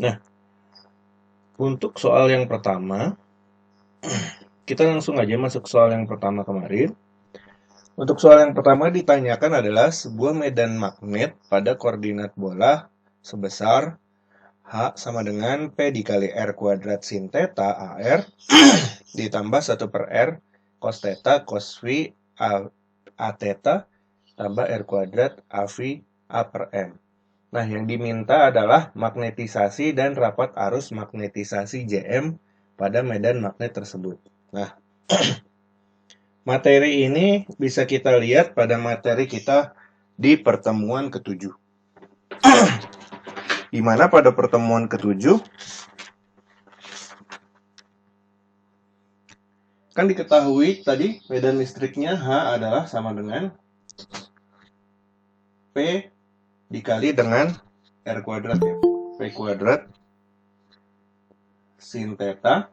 Nah, untuk soal yang pertama, kita langsung aja masuk soal yang pertama kemarin. Untuk soal yang pertama ditanyakan adalah sebuah medan magnet pada koordinat bola sebesar H sama dengan P dikali R kuadrat sin theta AR ditambah 1 per R cos theta cos V A theta tambah R kuadrat AV A per M. Nah, yang diminta adalah magnetisasi dan rapat arus magnetisasi Jm pada medan magnet tersebut. Nah, materi ini bisa kita lihat pada materi kita di pertemuan ke-7. Di mana pada pertemuan ke-7 kan diketahui tadi medan listriknya H adalah sama dengan P dikali dengan R kuadrat ya. P kuadrat sin theta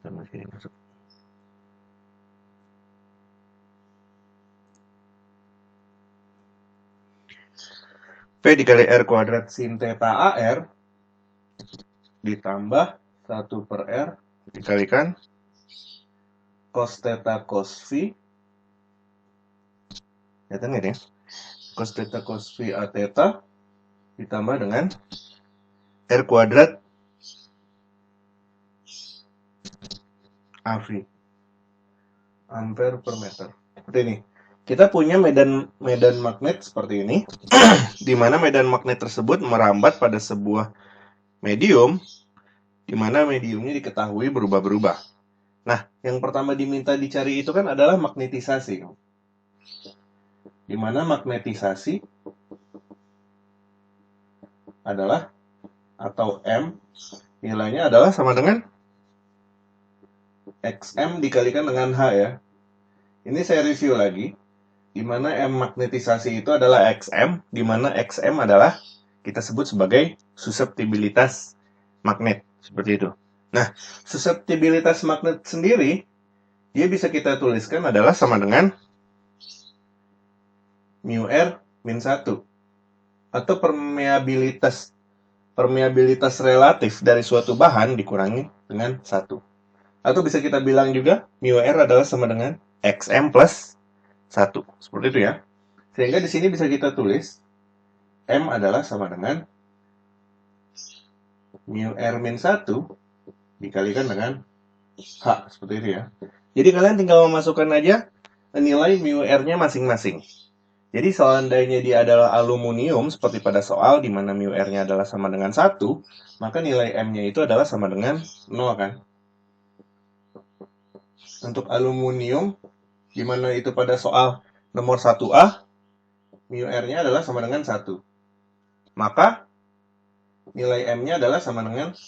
sama sini masuk. P dikali R kuadrat sin theta AR ditambah 1 per R dikalikan cos theta cos V. Lihat nggak ya? Cos theta cos V A theta ditambah dengan R kuadrat AV ampere per meter. Seperti ini. Kita punya medan magnet seperti ini, di mana medan magnet tersebut merambat pada sebuah medium, di mana mediumnya diketahui berubah-berubah. Nah, yang pertama diminta dicari itu kan adalah magnetisasi. Di mana magnetisasi adalah atau M nilainya adalah sama dengan XM dikalikan dengan H ya. Ini saya review lagi. Di mana M magnetisasi itu adalah XM, di mana XM adalah kita sebut sebagai suseptibilitas magnet, seperti itu. Nah, suseptibilitas magnet sendiri, dia bisa kita tuliskan adalah sama dengan mu R min 1, atau permeabilitas relatif dari suatu bahan dikurangi dengan 1. Atau bisa kita bilang juga mu R adalah sama dengan XM plus 1. Seperti itu ya. Sehingga di sini bisa kita tulis M adalah sama dengan mu R min 1 dikalikan dengan H. Seperti itu ya. Jadi kalian tinggal memasukkan aja nilai mu R-nya masing-masing. Jadi seandainya dia adalah aluminium seperti pada soal di mana mu R-nya adalah sama dengan 1, maka nilai M-nya itu adalah sama dengan 0 kan. Untuk aluminium di mana itu pada soal nomor 1A, mu R-nya adalah sama dengan 1. Maka nilai M-nya adalah sama dengan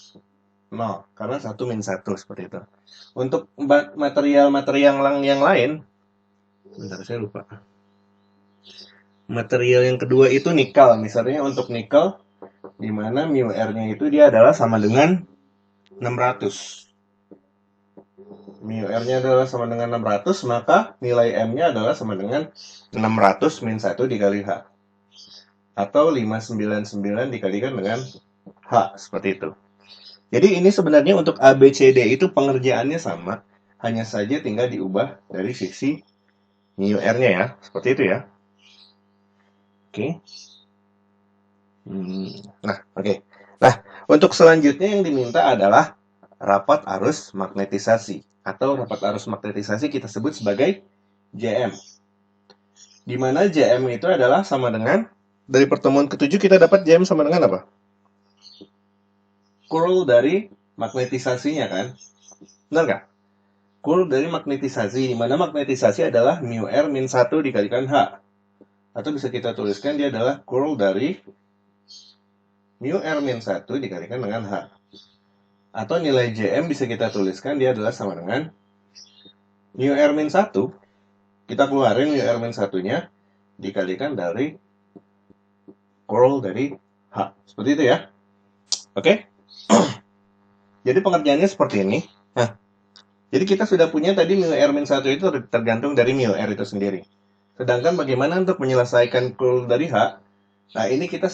0, karena 1 min 1, seperti itu. Untuk material-material yang lain, bentar saya lupa. Material yang kedua itu nikel. Misalnya untuk nikel, di mana mu R-nya itu dia adalah sama dengan 600. Mu R-nya adalah sama dengan 600, maka nilai M-nya adalah sama dengan 600 min 1 dikali H. Atau 599 dikalikan dengan H, seperti itu. Jadi ini sebenarnya untuk ABCD itu pengerjaannya sama, hanya saja tinggal diubah dari sisi mu R-nya ya, seperti itu ya. Oke. Oke. Nah, untuk selanjutnya yang diminta adalah rapat arus magnetisasi. Atau rapat arus magnetisasi kita sebut sebagai JM. Di mana JM itu adalah sama dengan, dari pertemuan ke-7 kita dapat JM sama dengan apa? Curl dari magnetisasinya kan? Benar nggak? Curl dari magnetisasi, di mana magnetisasi adalah mu R min 1 dikalikan H. Atau bisa kita tuliskan dia adalah curl dari mu R min 1 dikalikan dengan H. Atau nilai JM bisa kita tuliskan dia adalah sama dengan mu R min 1, kita keluarin mu R min 1-nya dikalikan dari curl dari H. Seperti itu ya. Oke? Jadi pengerjaannya seperti ini. Nah, jadi kita sudah punya tadi mu R min 1 itu tergantung dari mu R itu sendiri. Sedangkan bagaimana untuk menyelesaikan curl dari H? Nah, ini kita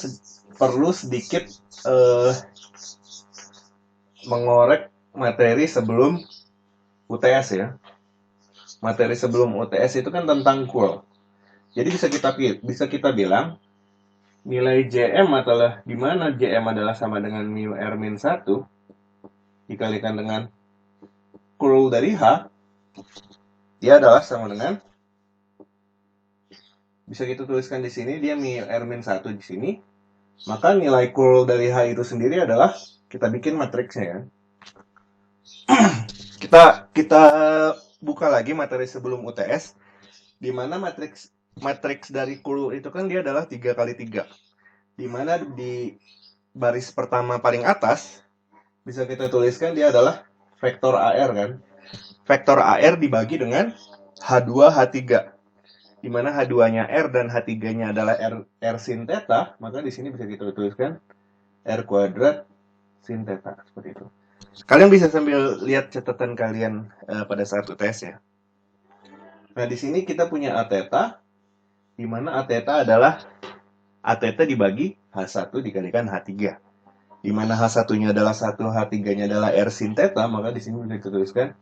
perlu sedikit mengorek materi sebelum UTS ya. Materi sebelum UTS itu kan tentang cool. Jadi bisa kita bilang nilai JM adalah di mana JM adalah sama dengan mu R min 1 dikalikan dengan curl dari H, dia adalah sama dengan, bisa kita tuliskan di sini, dia mu R min 1 di sini, maka nilai curl dari H itu sendiri adalah, kita bikin matriksnya ya. kita buka lagi materi sebelum UTS, di mana matriks dari curl itu kan dia adalah 3 kali 3, di mana di baris pertama paling atas bisa kita tuliskan dia adalah vektor AR kan. Vektor AR dibagi dengan H2, H3. Di mana H2-nya R dan H3-nya adalah R sin theta, maka di sini bisa kita tuliskan R kuadrat sin theta, seperti itu. Kalian bisa sambil lihat catatan kalian pada saat UTS ya. Nah, di sini kita punya A theta, di mana A theta adalah A theta dibagi H1 dikalikan H3. Di mana H1-nya adalah 1, H3-nya adalah R sin theta, maka di sini bisa kita tuliskan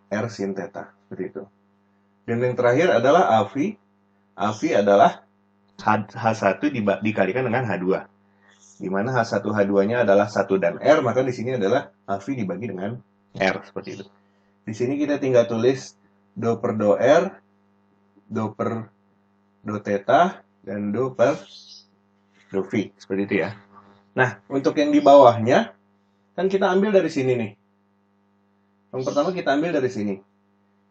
R sin theta, seperti itu. Dan yang terakhir adalah AV. AV adalah H1 dikalikan dengan H2. Di mana H1, H2-nya adalah 1 dan R, maka di sini adalah AV dibagi dengan R, seperti itu. Di sini kita tinggal tulis do per do R, do per do theta, dan do per do V, seperti itu ya. Nah, untuk yang di bawahnya, kan kita ambil dari sini nih. Yang pertama kita ambil dari sini.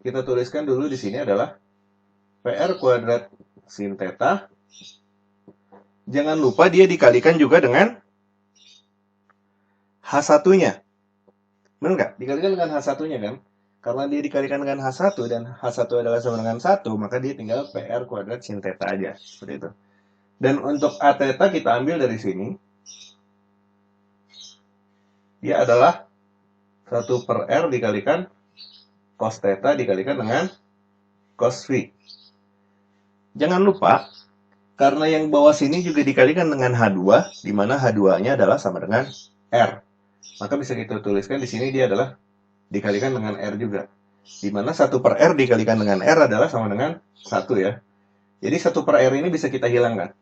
Kita tuliskan dulu di sini adalah PR kuadrat sin theta. Jangan lupa dia dikalikan juga dengan H1-nya. Benar nggak? Dikalikan dengan H1-nya kan? Karena dia dikalikan dengan H1 dan H1 adalah sama dengan 1, maka dia tinggal PR kuadrat sin theta aja. Seperti itu. Dan untuk A theta kita ambil dari sini. Dia adalah 1 per R dikalikan cos theta dikalikan dengan cos V. Jangan lupa, karena yang bawah sini juga dikalikan dengan H2, di mana H2-nya adalah sama dengan R. Maka bisa kita tuliskan di sini dia adalah dikalikan dengan R juga. Di mana 1 per R dikalikan dengan R adalah sama dengan 1 ya. Jadi 1 per R ini bisa kita hilangkan.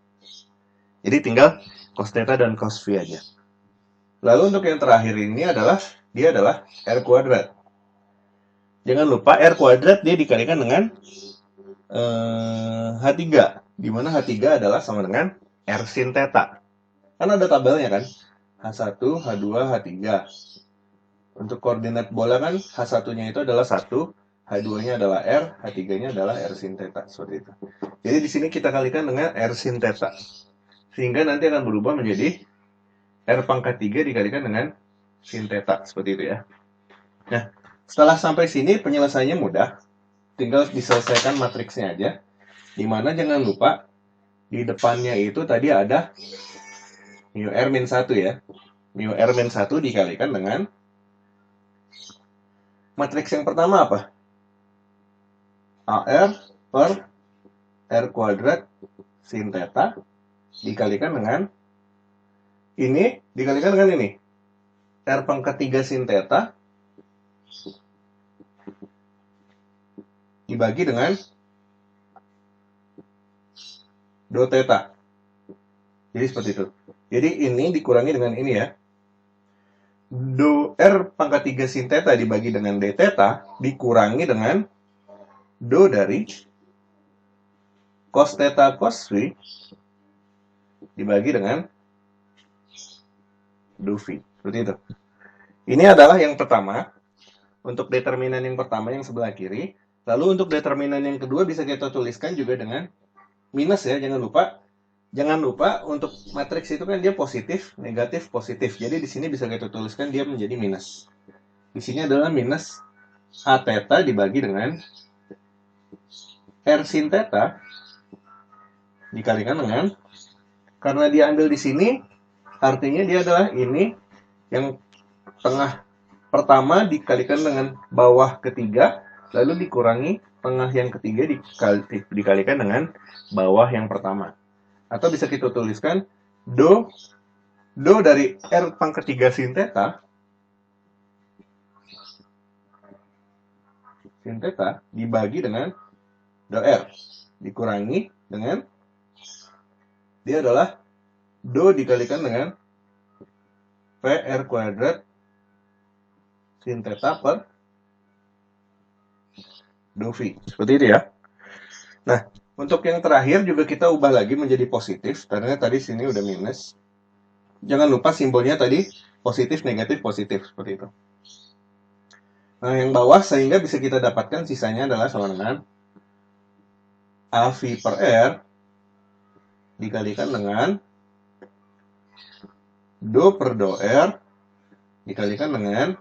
Jadi tinggal cos theta dan cos V aja. Lalu untuk yang terakhir ini adalah, dia adalah R kuadrat. Jangan lupa R kuadrat dia dikalikan dengan H3, di mana H3 adalah sama dengan R sin theta. Kan ada tabelnya kan, H1, H2, H3. Untuk koordinat bola kan H1-nya itu adalah 1, H2-nya adalah R, H3-nya adalah R sin theta, seperti itu. Jadi di sini kita kalikan dengan R sin theta, sehingga nanti akan berubah menjadi R pangkat 3 dikalikan dengan sin theta, seperti itu ya. Nah, setelah sampai sini penyelesaiannya mudah, tinggal diselesaikan matriksnya aja. Dimana jangan lupa di depannya itu tadi ada mu R min 1 ya. Mu R min 1 dikalikan dengan matriks yang pertama apa? AR per R kuadrat sin theta dikalikan dengan ini dikalikan dengan ini. R pangkat 3 sin theta dibagi dengan do theta. Jadi seperti itu. Jadi ini dikurangi dengan ini ya. Do R pangkat 3 sin theta dibagi dengan d theta dikurangi dengan do dari cos theta cos V dibagi dengan do V. Seperti itu. Ini adalah yang pertama. Untuk determinan yang pertama yang sebelah kiri. Lalu untuk determinan yang kedua bisa kita tuliskan juga dengan minus ya, jangan lupa untuk matriks itu kan dia positif, negatif, positif. Jadi di sini bisa kita tuliskan dia menjadi minus. Di sini adalah minus A theta dibagi dengan R sin theta dikalikan dengan, karena dia ambil di sini, artinya dia adalah ini yang tengah pertama dikalikan dengan bawah ketiga, lalu dikurangi tengah yang ketiga dikalikan dengan bawah yang pertama. Atau bisa kita tuliskan do dari R pangkat 3 sin theta dibagi dengan do R dikurangi dengan dia adalah do dikalikan dengan PR kuadrat sin theta per do V. Seperti itu ya. Nah, untuk yang terakhir juga kita ubah lagi menjadi positif, karena tadi sini udah minus. Jangan lupa simbolnya tadi positif, negatif, positif, seperti itu. Nah, yang bawah sehingga bisa kita dapatkan sisanya adalah sama dengan AV per R dikalikan dengan do per do R dikalikan dengan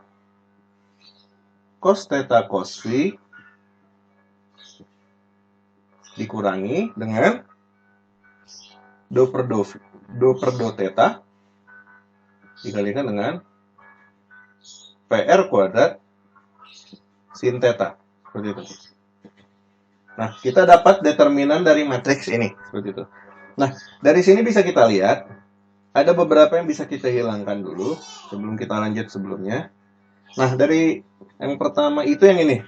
cos theta cos V dikurangi dengan do per do theta dikalikan dengan PR kuadrat sin theta. Seperti itu. Nah, kita dapat determinan dari matriks ini. Seperti itu. Nah, dari sini bisa kita lihat ada beberapa yang bisa kita hilangkan dulu sebelum kita lanjut sebelumnya. Nah, dari yang pertama itu yang ini.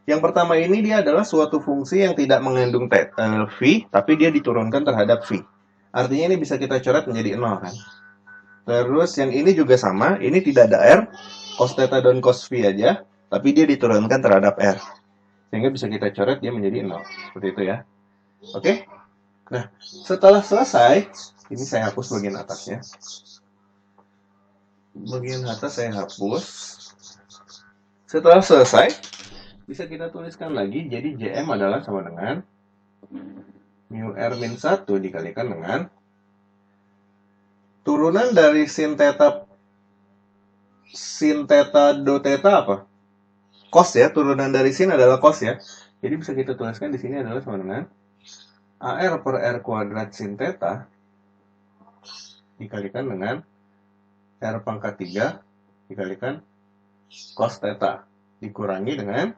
Yang pertama ini dia adalah suatu fungsi yang tidak mengandung V, tapi dia diturunkan terhadap V. Artinya ini bisa kita coret menjadi 0 kan. Terus yang ini juga sama, ini tidak ada R, cos theta dan cos V aja, tapi dia diturunkan terhadap R. Sehingga bisa kita coret dia menjadi 0. Seperti itu ya. Oke? Nah, setelah selesai, ini saya hapus bagian atasnya. Bagian atas saya hapus. Setelah selesai, bisa kita tuliskan lagi, jadi JM adalah sama dengan mu R min 1 dikalikan dengan turunan dari sin theta do theta apa? Cos ya, turunan dari sin adalah cos ya. Jadi bisa kita tuliskan di sini adalah sama dengan AR per R kuadrat sin theta dikalikan dengan R pangkat 3 dikalikan cos theta dikurangi dengan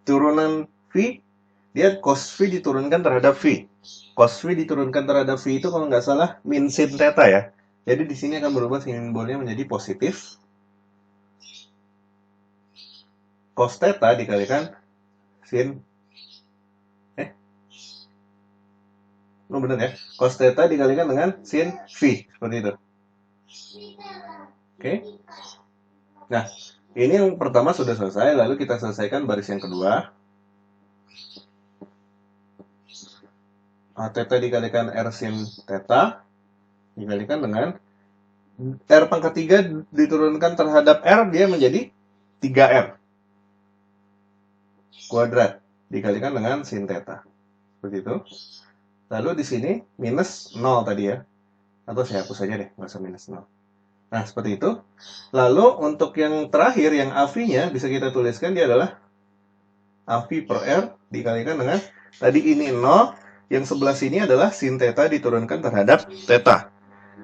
turunan V, dia cos V diturunkan terhadap V. Cos V diturunkan terhadap V itu kalau nggak salah min sin theta ya. Jadi di sini akan berubah simbolnya menjadi positif. Cos theta dikalikan sin benar ya. Cos theta dikalikan dengan sin V seperti itu. Oke. Nah, ini yang pertama sudah selesai, lalu kita selesaikan baris yang kedua. Theta dikalikan R sin theta dikalikan dengan R pangkat 3 diturunkan terhadap R, dia menjadi 3R kuadrat dikalikan dengan sin theta. Seperti itu. Lalu di sini minus 0 tadi ya. Atau saya hapus saja deh, nggak usah minus 0. Nah, seperti itu. Lalu untuk yang terakhir, yang AV-nya bisa kita tuliskan dia adalah AV per R dikalikan dengan tadi ini 0, yang sebelah sini adalah sin theta diturunkan terhadap theta.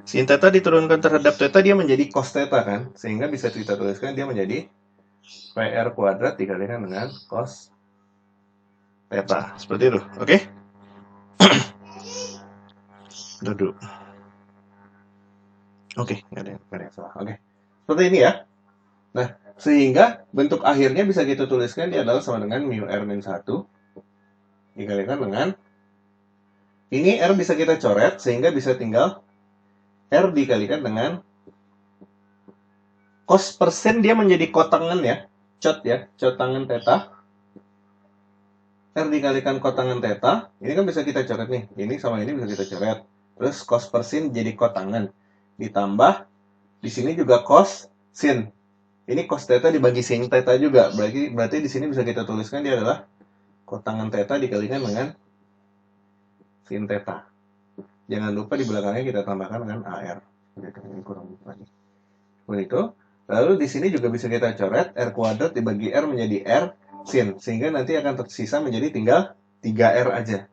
Sin theta diturunkan terhadap theta, dia menjadi cos theta kan, sehingga bisa kita tuliskan dia menjadi PR kuadrat dikalikan dengan cos theta. Seperti itu, oke? Duduk. Oke, nggak ada yang salah. Oke, seperti ini ya. Nah, sehingga bentuk akhirnya bisa kita tuliskan dia adalah sama dengan mu R min 1 dikalikan dengan ini R bisa kita coret sehingga bisa tinggal R dikalikan dengan cos persen, dia menjadi kotangan ya, cotangan theta. R dikalikan kotangan theta, ini kan bisa kita coret nih, ini sama ini bisa kita coret. Terus cos persen jadi kotangan, ditambah di sini juga cos sin. Ini cos theta dibagi sin theta juga, berarti di sini bisa kita tuliskan dia adalah kotangan theta dikalikan dengan sin theta. Jangan lupa di belakangnya kita tambahkan dengan AR. Ini kurang lagi. Seperti itu. Lalu di sini juga bisa kita coret R kuadrat dibagi R menjadi R sin. Sehingga nanti akan tersisa menjadi tinggal 3R aja.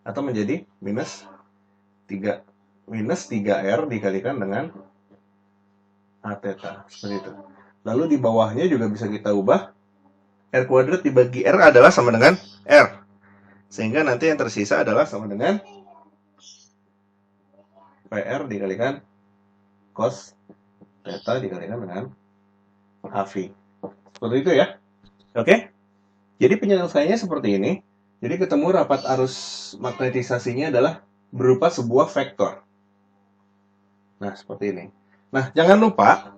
Atau menjadi minus 3R dikalikan dengan A theta. Seperti itu. Lalu di bawahnya juga bisa kita ubah. R kuadrat dibagi R adalah sama dengan R. Sehingga nanti yang tersisa adalah sama dengan PR dikalikan cos theta dikalikan dengan AV. Seperti itu ya. Oke. Jadi penyelesaiannya seperti ini. Jadi ketemu rapat arus magnetisasinya adalah berupa sebuah vektor. Nah, seperti ini. Nah, jangan lupa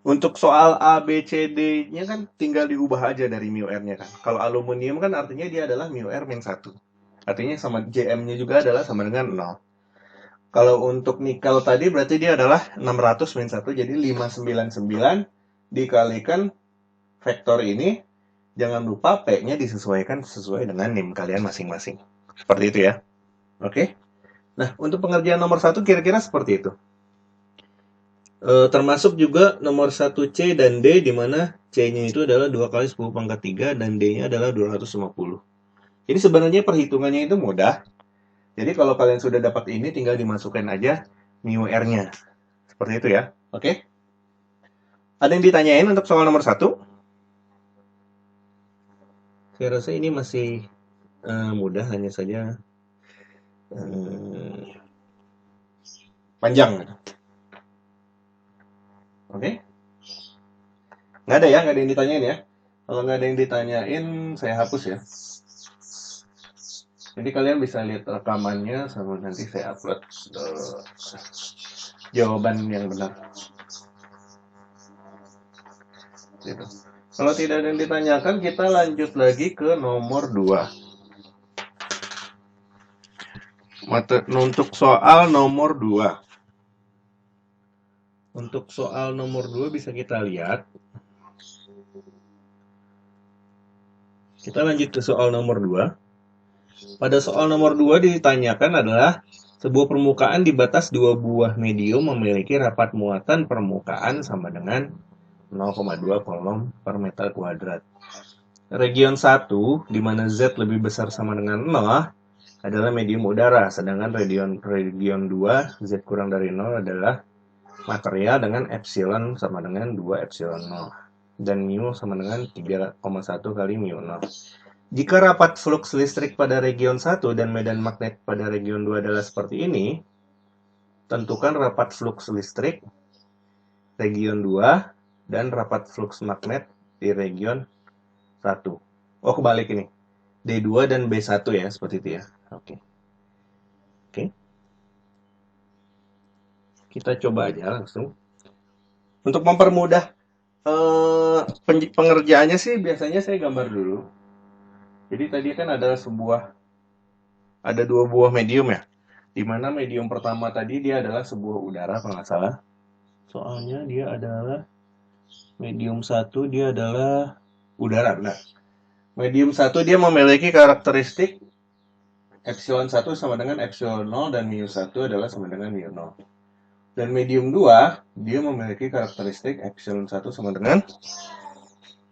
untuk soal A, B, C, D-nya kan tinggal diubah aja dari mu R-nya kan. Kalau aluminium kan artinya dia adalah mu R min 1. Artinya sama JM-nya juga adalah sama dengan 0. Kalau untuk nikel tadi berarti dia adalah 600 min 1, jadi 599 dikalikan vektor ini. Jangan lupa P-nya disesuaikan sesuai dengan NIM kalian masing-masing. Seperti itu ya. Oke. Nah, untuk pengerjaan nomor 1 kira-kira seperti itu. Termasuk juga nomor 1C dan D, di mana C-nya itu adalah 2 kali 10 pangkat 3 dan D-nya adalah 250. Jadi sebenarnya perhitungannya itu mudah. Jadi kalau kalian sudah dapat ini, tinggal dimasukkan aja mu R-nya. Seperti itu ya. Oke. Ada yang ditanyain untuk soal nomor 1? Saya rasa ini masih mudah, hanya saja panjang. Oke? Nggak ada ya, nggak ada yang ditanyain ya. Kalau nggak ada yang ditanyain, saya hapus ya. Jadi kalian bisa lihat rekamannya, sama nanti saya upload jawaban yang benar. Gitu. Kalau tidak ada yang ditanyakan, kita lanjut lagi ke nomor 2. Untuk soal nomor 2. Untuk soal nomor 2 bisa kita lihat. Kita lanjut ke soal nomor 2. Pada soal nomor 2 ditanyakan adalah sebuah permukaan di batas dua buah medium memiliki rapat muatan permukaan sama dengan 0,2 coulomb per meter kuadrat. Region 1, di mana Z lebih besar sama dengan 0, adalah medium udara, sedangkan region 2, Z kurang dari 0 adalah material dengan epsilon sama dengan 2 epsilon 0, dan mu sama dengan 3,1 kali mu 0. Jika rapat flux listrik pada region 1 dan medan magnet pada region 2 adalah seperti ini, tentukan rapat flux listrik region 2 dan rapat flux magnet di region 1. Oh, kebalik ini. D2 dan B1 ya, seperti itu ya. Oke. Kita coba aja langsung. Untuk mempermudah pengerjaannya sih, biasanya saya gambar dulu. Jadi tadi kan ada dua buah medium ya. Dimana medium pertama tadi dia adalah sebuah udara, kalau nggak salah. Soalnya dia adalah medium 1, dia adalah udara, benar. Medium 1 dia memiliki karakteristik epsilon 1 sama dengan epsilon 0 dan mu 1 adalah sama dengan mu 0. Dan medium 2 dia memiliki karakteristik epsilon 1 sama dengan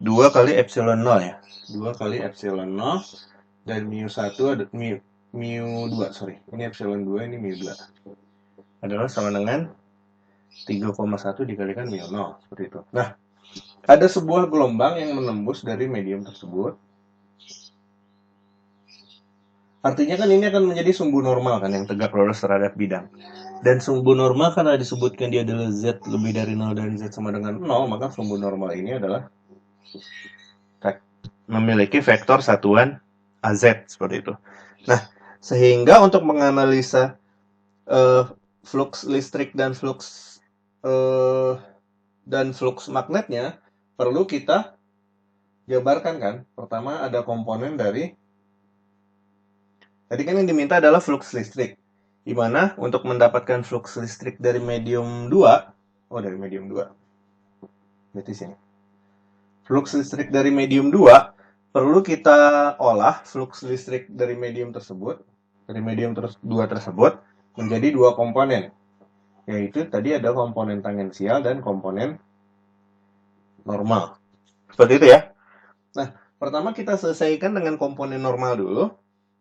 2 kali epsilon 0 ya. 2 kali epsilon 0 dan mu 1 ada mu 2, sorry. Ini epsilon 2, ini mu 2. Adalah sama dengan 3,1 dikalikan mu 0, seperti itu. Nah, ada sebuah gelombang yang menembus dari medium tersebut. Artinya kan ini akan menjadi sumbu normal kan yang tegak lurus terhadap bidang. Dan sumbu normal karena disebutkan dia adalah Z lebih dari 0 dan Z sama dengan 0, maka sumbu normal ini adalah memiliki vektor satuan AZ, seperti itu. Nah, sehingga untuk menganalisa flux listrik dan flux magnetnya perlu kita jabarkan kan. Pertama ada komponen dari, tadi kan yang diminta adalah flux listrik, di mana untuk mendapatkan flux listrik dari medium 2, dari medium 2, berarti sini. Flux listrik dari medium 2 perlu kita olah flux listrik dari medium tersebut, dari medium 2 tersebut menjadi dua komponen, yaitu tadi ada komponen tangensial dan komponen normal. Seperti itu ya. Nah, pertama kita selesaikan dengan komponen normal dulu,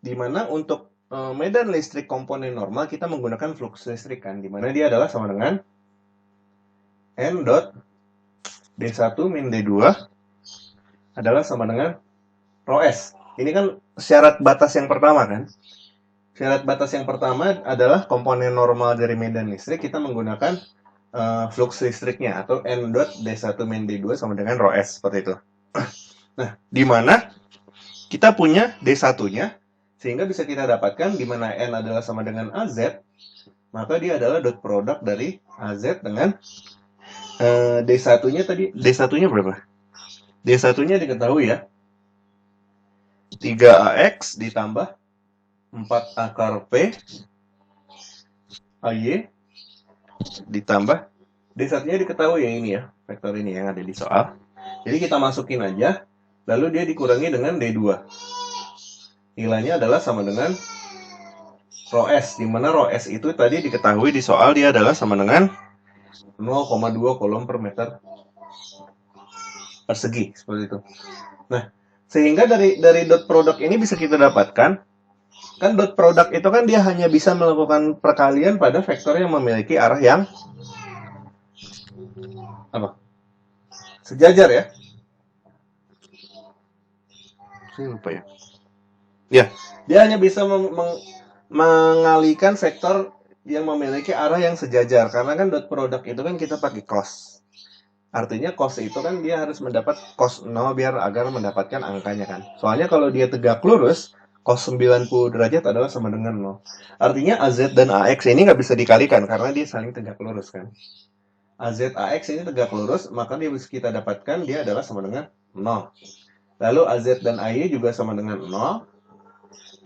di mana untuk medan listrik komponen normal kita menggunakan flux listrik kan, di mana dia adalah sama dengan N dot D1 min D2 adalah sama dengan rho S. Ini kan syarat batas yang pertama kan. Syarat batas yang pertama adalah komponen normal dari medan listrik kita menggunakan flux listriknya atau N dot D1 min D2 sama dengan rho S seperti itu. Nah, di mana kita punya D1-nya sehingga bisa kita dapatkan di mana N adalah sama dengan AZ, maka dia adalah dot product dari AZ dengan D1-nya tadi. D1-nya berapa? D1-nya diketahui ya. 3AX ditambah 4 akar P AY ditambah D1-nya diketahui ya, ini ya, vektor ini yang ada di soal. Jadi kita masukin aja, lalu dia dikurangi dengan D2. Nilainya adalah sama dengan rho S, di mana rho S itu tadi diketahui di soal dia adalah sama dengan 0,2 coulomb per meter persegi, seperti itu. Nah, sehingga dari dot product ini bisa kita dapatkan, kan dot product itu kan dia hanya bisa melakukan perkalian pada vektor yang memiliki arah yang apa? Sejajar ya. Saya lupa ya. Ya, dia hanya bisa mengalihkan vektor yang memiliki arah yang sejajar, karena kan dot product itu kan kita pakai cos. Artinya cos itu kan dia harus mendapat cos 0 biar agar mendapatkan angkanya kan. Soalnya kalau dia tegak lurus, cos 90 derajat adalah sama dengan 0. Artinya AZ dan AX ini nggak bisa dikalikan karena dia saling tegak lurus kan. AZ AX ini tegak lurus, maka dia bisa kita dapatkan dia adalah sama dengan 0. Lalu AZ dan AY juga sama dengan 0.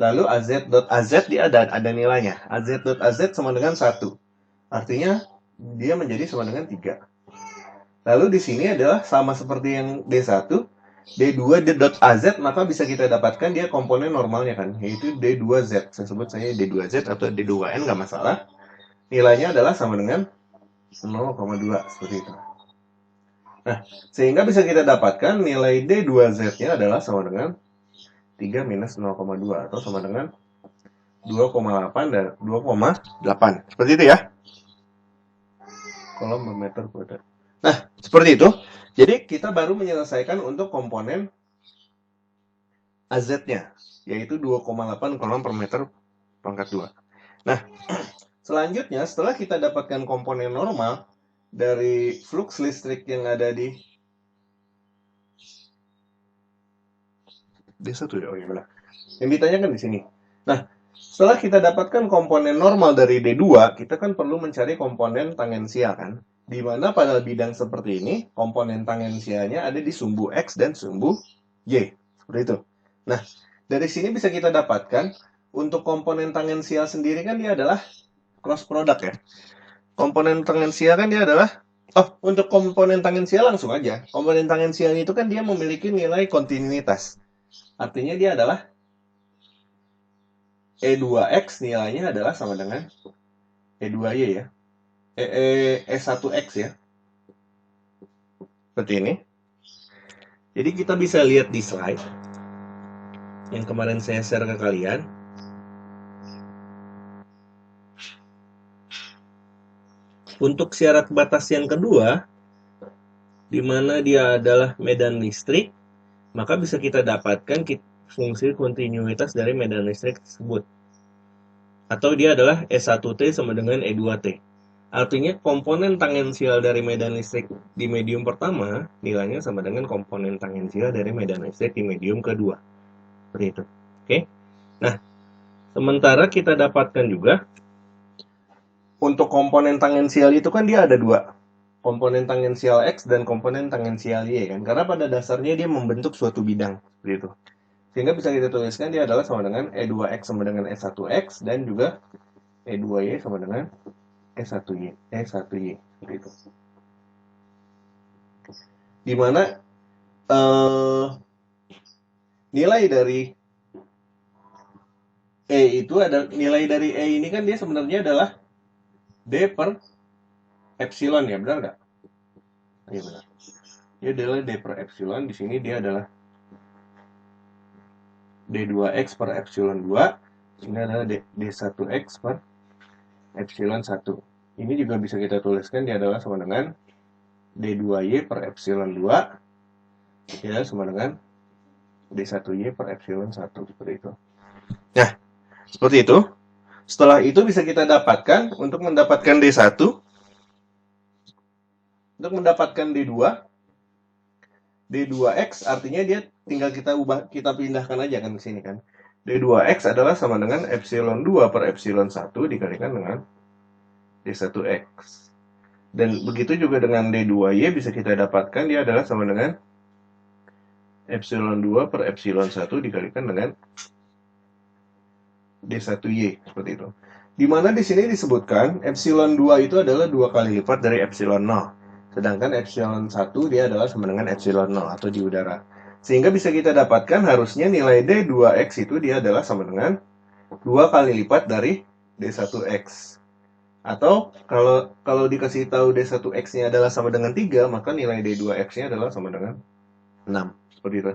Lalu AZ.AZ dia ada nilainya. AZ.AZ sama dengan 1. Artinya dia menjadi sama dengan 3. Lalu di sini adalah sama seperti yang D1, D2.AZ, maka bisa kita dapatkan dia komponen normalnya kan, yaitu D2Z. Saya sebut saya D2Z atau D2N, nggak masalah. Nilainya adalah sama dengan 0,2, seperti itu. Nah, sehingga bisa kita dapatkan nilai D2Z-nya adalah sama dengan 3 minus 0,2 atau sama dengan 2,8 dan 2,8. Seperti itu ya. Coulomb per meter kuadrat. Nah, seperti itu. Jadi kita baru menyelesaikan untuk komponen AZ-nya, yaitu 2,8 coulomb per meter pangkat 2. Nah, selanjutnya setelah kita dapatkan komponen normal dari flux listrik yang ada di D1 ya, oh iya benar. Yang ditanyakan di sini. Nah, setelah kita dapatkan komponen normal dari D2, kita kan perlu mencari komponen tangensial kan. Di mana pada bidang seperti ini, komponen tangensialnya ada di sumbu X dan sumbu Y. Seperti itu. Nah, dari sini bisa kita dapatkan, untuk komponen tangensial sendiri kan dia adalah cross product ya. Komponen tangensial kan dia adalah, untuk komponen tangensial langsung aja. Komponen tangensial itu kan dia memiliki nilai kontinuitas. Artinya dia adalah E2X nilainya adalah sama dengan E2Y ya. E1X ya. Seperti ini. Jadi kita bisa lihat di slide yang kemarin saya share ke kalian. Untuk syarat batas yang kedua, di mana dia adalah medan listrik, maka bisa kita dapatkan fungsi kontinuitas dari medan listrik tersebut. Atau dia adalah E1T sama dengan E2T. Artinya komponen tangensial dari medan listrik di medium pertama nilainya sama dengan komponen tangensial dari medan listrik di medium kedua. Seperti itu. Oke. Nah, sementara kita dapatkan juga untuk komponen tangensial itu kan dia ada dua. Komponen tangensial X dan komponen tangensial Y kan. Karena pada dasarnya dia membentuk suatu bidang. Seperti itu. Sehingga bisa kita tuliskan dia adalah sama dengan E2X sama dengan E1X dan juga E2Y sama dengan E1Y, seperti itu. Dimana nilai dari E itu ada nilai dari E ini kan dia sebenarnya adalah D per epsilon ya, benar nggak? Iya benar. Dia adalah D per epsilon, di sini dia adalah D2X per epsilon 2, ini adalah D1X per epsilon 1. Ini juga bisa kita tuliskan dia adalah sama dengan D2Y per epsilon 2, dia sama dengan D1Y per epsilon 1, seperti itu. Nah, seperti itu. Setelah itu bisa kita dapatkan untuk mendapatkan D1, untuk mendapatkan D2, D2X artinya dia tinggal kita pindahkan aja kan ke sini kan. D2X adalah sama dengan epsilon 2 per epsilon 1 dikalikan dengan D1X. Dan begitu juga dengan D2Y bisa kita dapatkan dia adalah sama dengan epsilon 2 per epsilon 1 dikalikan dengan D1Y seperti itu. Di mana di sini disebutkan epsilon 2 itu adalah 2 kali lipat dari epsilon 0. Sedangkan epsilon 1 dia adalah sama dengan epsilon 0 atau di udara. Sehingga bisa kita dapatkan harusnya nilai D2X itu dia adalah sama dengan 2 kali lipat dari D1X. Atau kalau dikasih tahu D1X-nya adalah sama dengan 3, maka nilai D2X-nya adalah sama dengan 6. Seperti itu.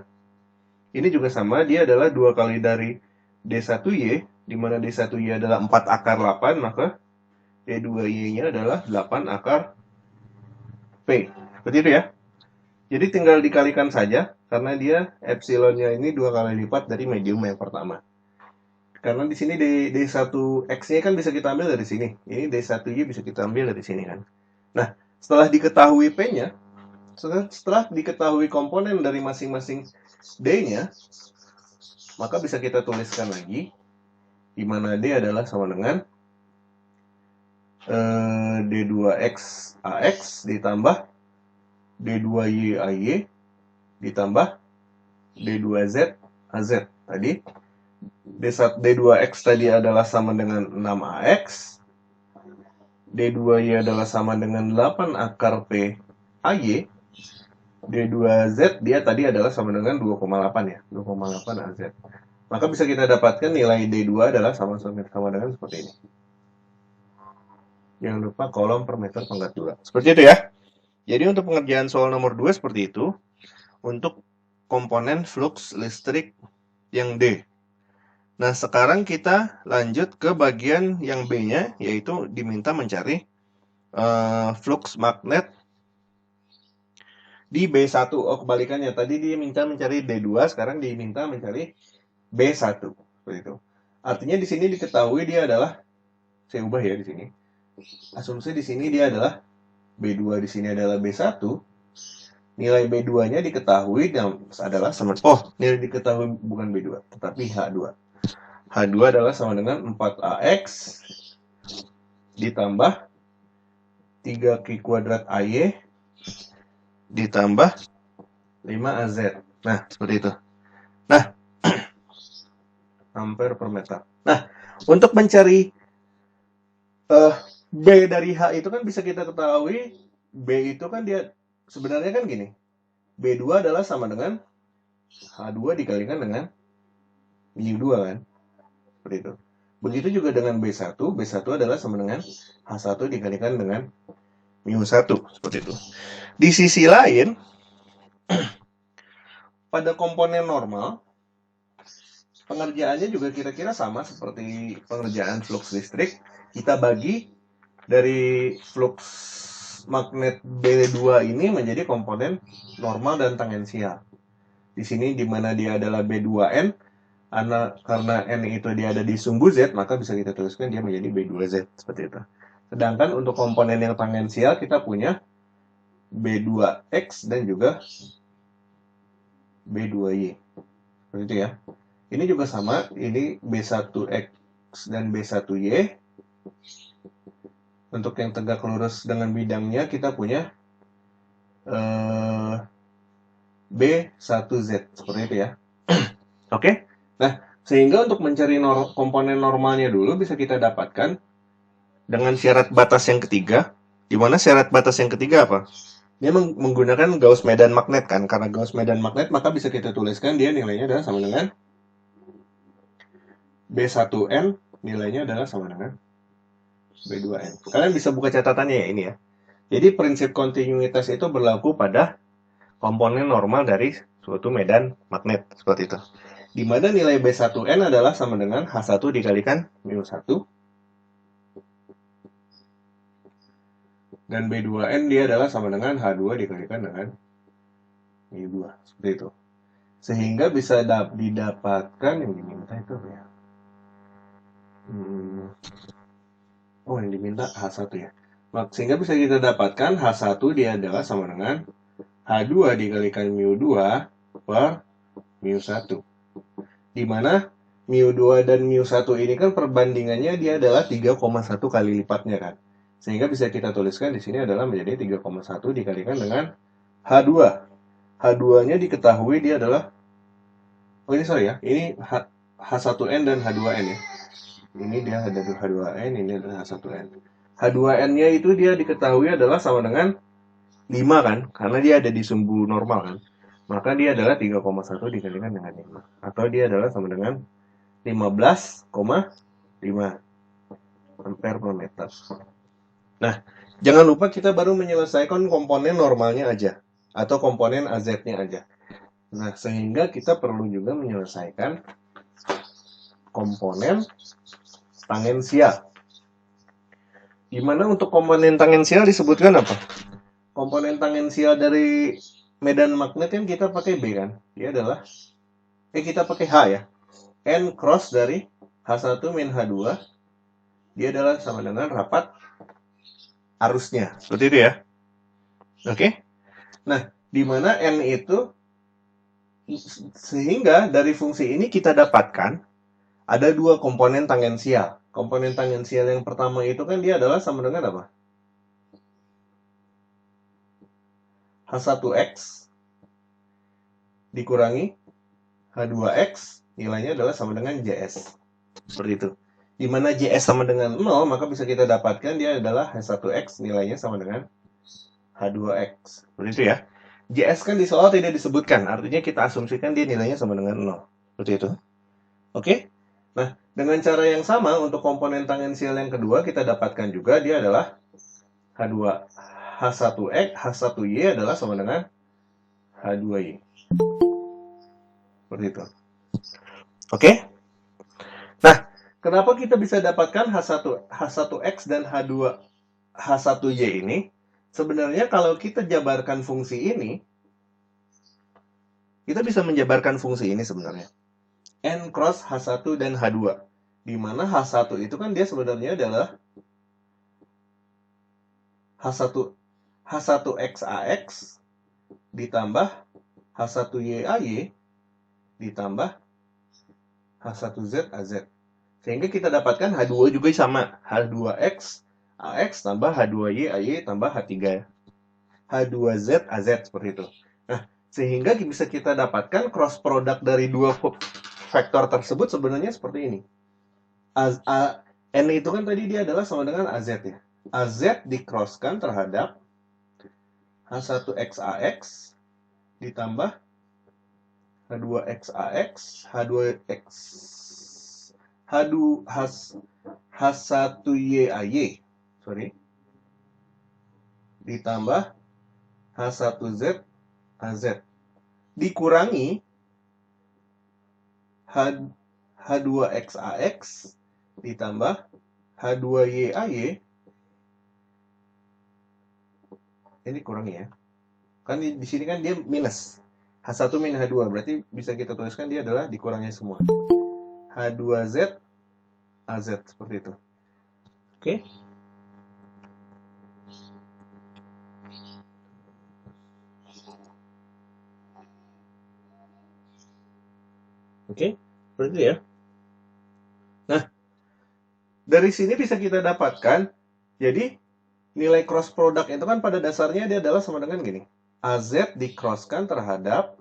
Ini juga sama, dia adalah 2 kali dari D1Y, di mana D1Y adalah 4 akar 8, maka D2Y-nya adalah 8 akar P. Seperti itu ya. Jadi tinggal dikalikan saja, karena dia epsilonnya ini 2 kali lipat dari medium yang pertama. Karena di sini D1X-nya kan bisa kita ambil dari sini. Ini D1Y bisa kita ambil dari sini kan. Nah, setelah diketahui P-nya, setelah diketahui komponen dari masing-masing D-nya, maka bisa kita tuliskan lagi, di mana D adalah sama dengan D2X AX ditambah D2Y AY ditambah D2Z AZ. Tadi D2X tadi adalah sama dengan 6AX, D2Y adalah sama dengan 8 akar P AY, D2Z dia tadi adalah sama dengan 2,8 ya, 2,8 AZ. Maka bisa kita dapatkan nilai D2 adalah sama dengan seperti ini. Jangan lupa kolom per meter pangkat 2. Seperti itu ya. Jadi untuk pengerjaan soal nomor 2 seperti itu. Untuk komponen flux listrik yang D. Nah, sekarang kita lanjut ke bagian yang B-nya, yaitu diminta mencari flux magnet di B1. Oh, kebalikannya. Tadi dia minta mencari D2, sekarang diminta mencari B1. Seperti itu. Artinya di sini diketahui dia adalah, saya ubah ya di sini. Asumsi di sini dia adalah B2, di sini adalah B1. Nilai B2-nya diketahui dan adalah sama, nilai diketahui bukan B2, tetapi H2. H2 adalah sama dengan 4AX ditambah 3Q kuadrat AY ditambah 5AZ. Nah, seperti itu. Nah, ampere per meter. Nah, untuk mencari B dari H itu kan bisa kita ketahui, B itu kan dia sebenarnya kan gini. B2 adalah sama dengan H2 dikalikan dengan mu2 kan. Seperti itu. Begitu juga dengan B1. B1 adalah sama dengan H1 dikalikan dengan mu1. Seperti itu. Di sisi lain, pada komponen normal, pengerjaannya juga kira-kira sama seperti pengerjaan flux listrik. Kita bagi dari flux magnet B2 ini menjadi komponen normal dan tangensial. Di sini di mana dia adalah B2N, karena N itu dia ada di sumbu Z, maka bisa kita tuliskan dia menjadi B2Z, seperti itu. Sedangkan untuk komponen yang tangensial kita punya B2X dan juga B2Y. Seperti itu ya. Ini juga sama, ini B1X dan B1Y. Untuk yang tegak lurus dengan bidangnya kita punya B1Z, seperti itu ya. Oke. Nah, sehingga untuk mencari komponen normalnya dulu bisa kita dapatkan dengan syarat batas yang ketiga. Di mana syarat batas yang ketiga apa? Dia menggunakan Gauss medan magnet kan. Karena Gauss medan magnet maka bisa kita tuliskan dia nilainya adalah sama dengan B1N, nilainya adalah sama dengan B2N. Kalian bisa buka catatannya ya ini ya. Jadi prinsip kontinuitas itu berlaku pada komponen normal dari suatu medan magnet, seperti itu. Di mana nilai B1N adalah sama dengan H1 dikalikan mu1. Dan B2N dia adalah sama dengan H2 dikalikan dengan mu2. Seperti itu. Sehingga bisa didapatkan yang diminta itu ya. Oh, yang diminta H1 ya. Sehingga bisa kita dapatkan H1 dia adalah sama dengan H2 dikalikan mu2 per mu1. Di mana mu2 dan mu1 ini kan perbandingannya dia adalah 3,1 kali lipatnya kan. Sehingga bisa kita tuliskan di sini adalah menjadi 3,1 dikalikan dengan H2. H2-nya diketahui dia adalah, oh ini sorry ya, ini H1N dan H2N ya. Ini dia ada H2N, ini adalah H1N. H2N-nya itu dia diketahui adalah sama dengan 5 kan, karena dia ada di sumbu normal kan. Maka dia adalah 3,1 dikalikan dengan 5. Atau dia adalah sama dengan 15,5 ampere per meter. Nah, jangan lupa kita baru menyelesaikan komponen normalnya aja. Atau komponen AZ-nya aja. Nah, sehingga kita perlu juga menyelesaikan komponen tangensial. Di mana untuk komponen tangensial disebutkan apa? Komponen tangensial dari medan magnet kan kita pakai B kan? Dia adalah kita pakai H ya. N cross dari H1 min H2 dia adalah sama dengan rapat arusnya. Seperti itu ya. Oke? Nah, di mana N itu sehingga dari fungsi ini kita dapatkan ada dua komponen tangensial. Komponen tangensial yang pertama itu kan dia adalah sama dengan apa? H1X dikurangi H2X nilainya adalah sama dengan JS. Seperti itu. Di mana JS sama dengan 0, maka bisa kita dapatkan dia adalah H1X nilainya sama dengan H2X. Seperti itu ya. JS kan di soal tidak disebutkan, artinya kita asumsikan dia nilainya sama dengan 0. Seperti itu. Oke? Nah, dengan cara yang sama untuk komponen tangensial yang kedua kita dapatkan juga dia adalah H1X, H1Y adalah sama dengan H2Y. Seperti itu. Oke? Nah, kenapa kita bisa dapatkan H1X dan H1Y ini? Sebenarnya kalau kita jabarkan fungsi ini, kita bisa menjabarkan fungsi ini sebenarnya. N cross H1 dan H2. Di mana H1 itu kan dia sebenarnya adalah H1XAX ditambah H1YAY ditambah H1ZAZ. Sehingga kita dapatkan H2 juga sama. H2X AX tambah H2YAY tambah H3 H2ZAZ seperti itu. Nah, sehingga bisa kita dapatkan cross product dari dua vektor tersebut sebenarnya seperti ini. N itu kan tadi dia adalah sama dengan AZ ya. AZ dicrosskan terhadap H1XAX ditambah H2XAX, H1YAY, ditambah H1ZAZ dikurangi H2XAX ditambah H2YAY. Ini kurangi ya. Kan di sini kan dia minus. H1 min H2 berarti bisa kita tuliskan dia adalah dikurangnya semua. H2Z AZ seperti itu. Oke. Oke, seperti itu ya. Nah, dari sini bisa kita dapatkan, jadi nilai cross product itu kan pada dasarnya dia adalah sama dengan gini. AZ dicrosskan terhadap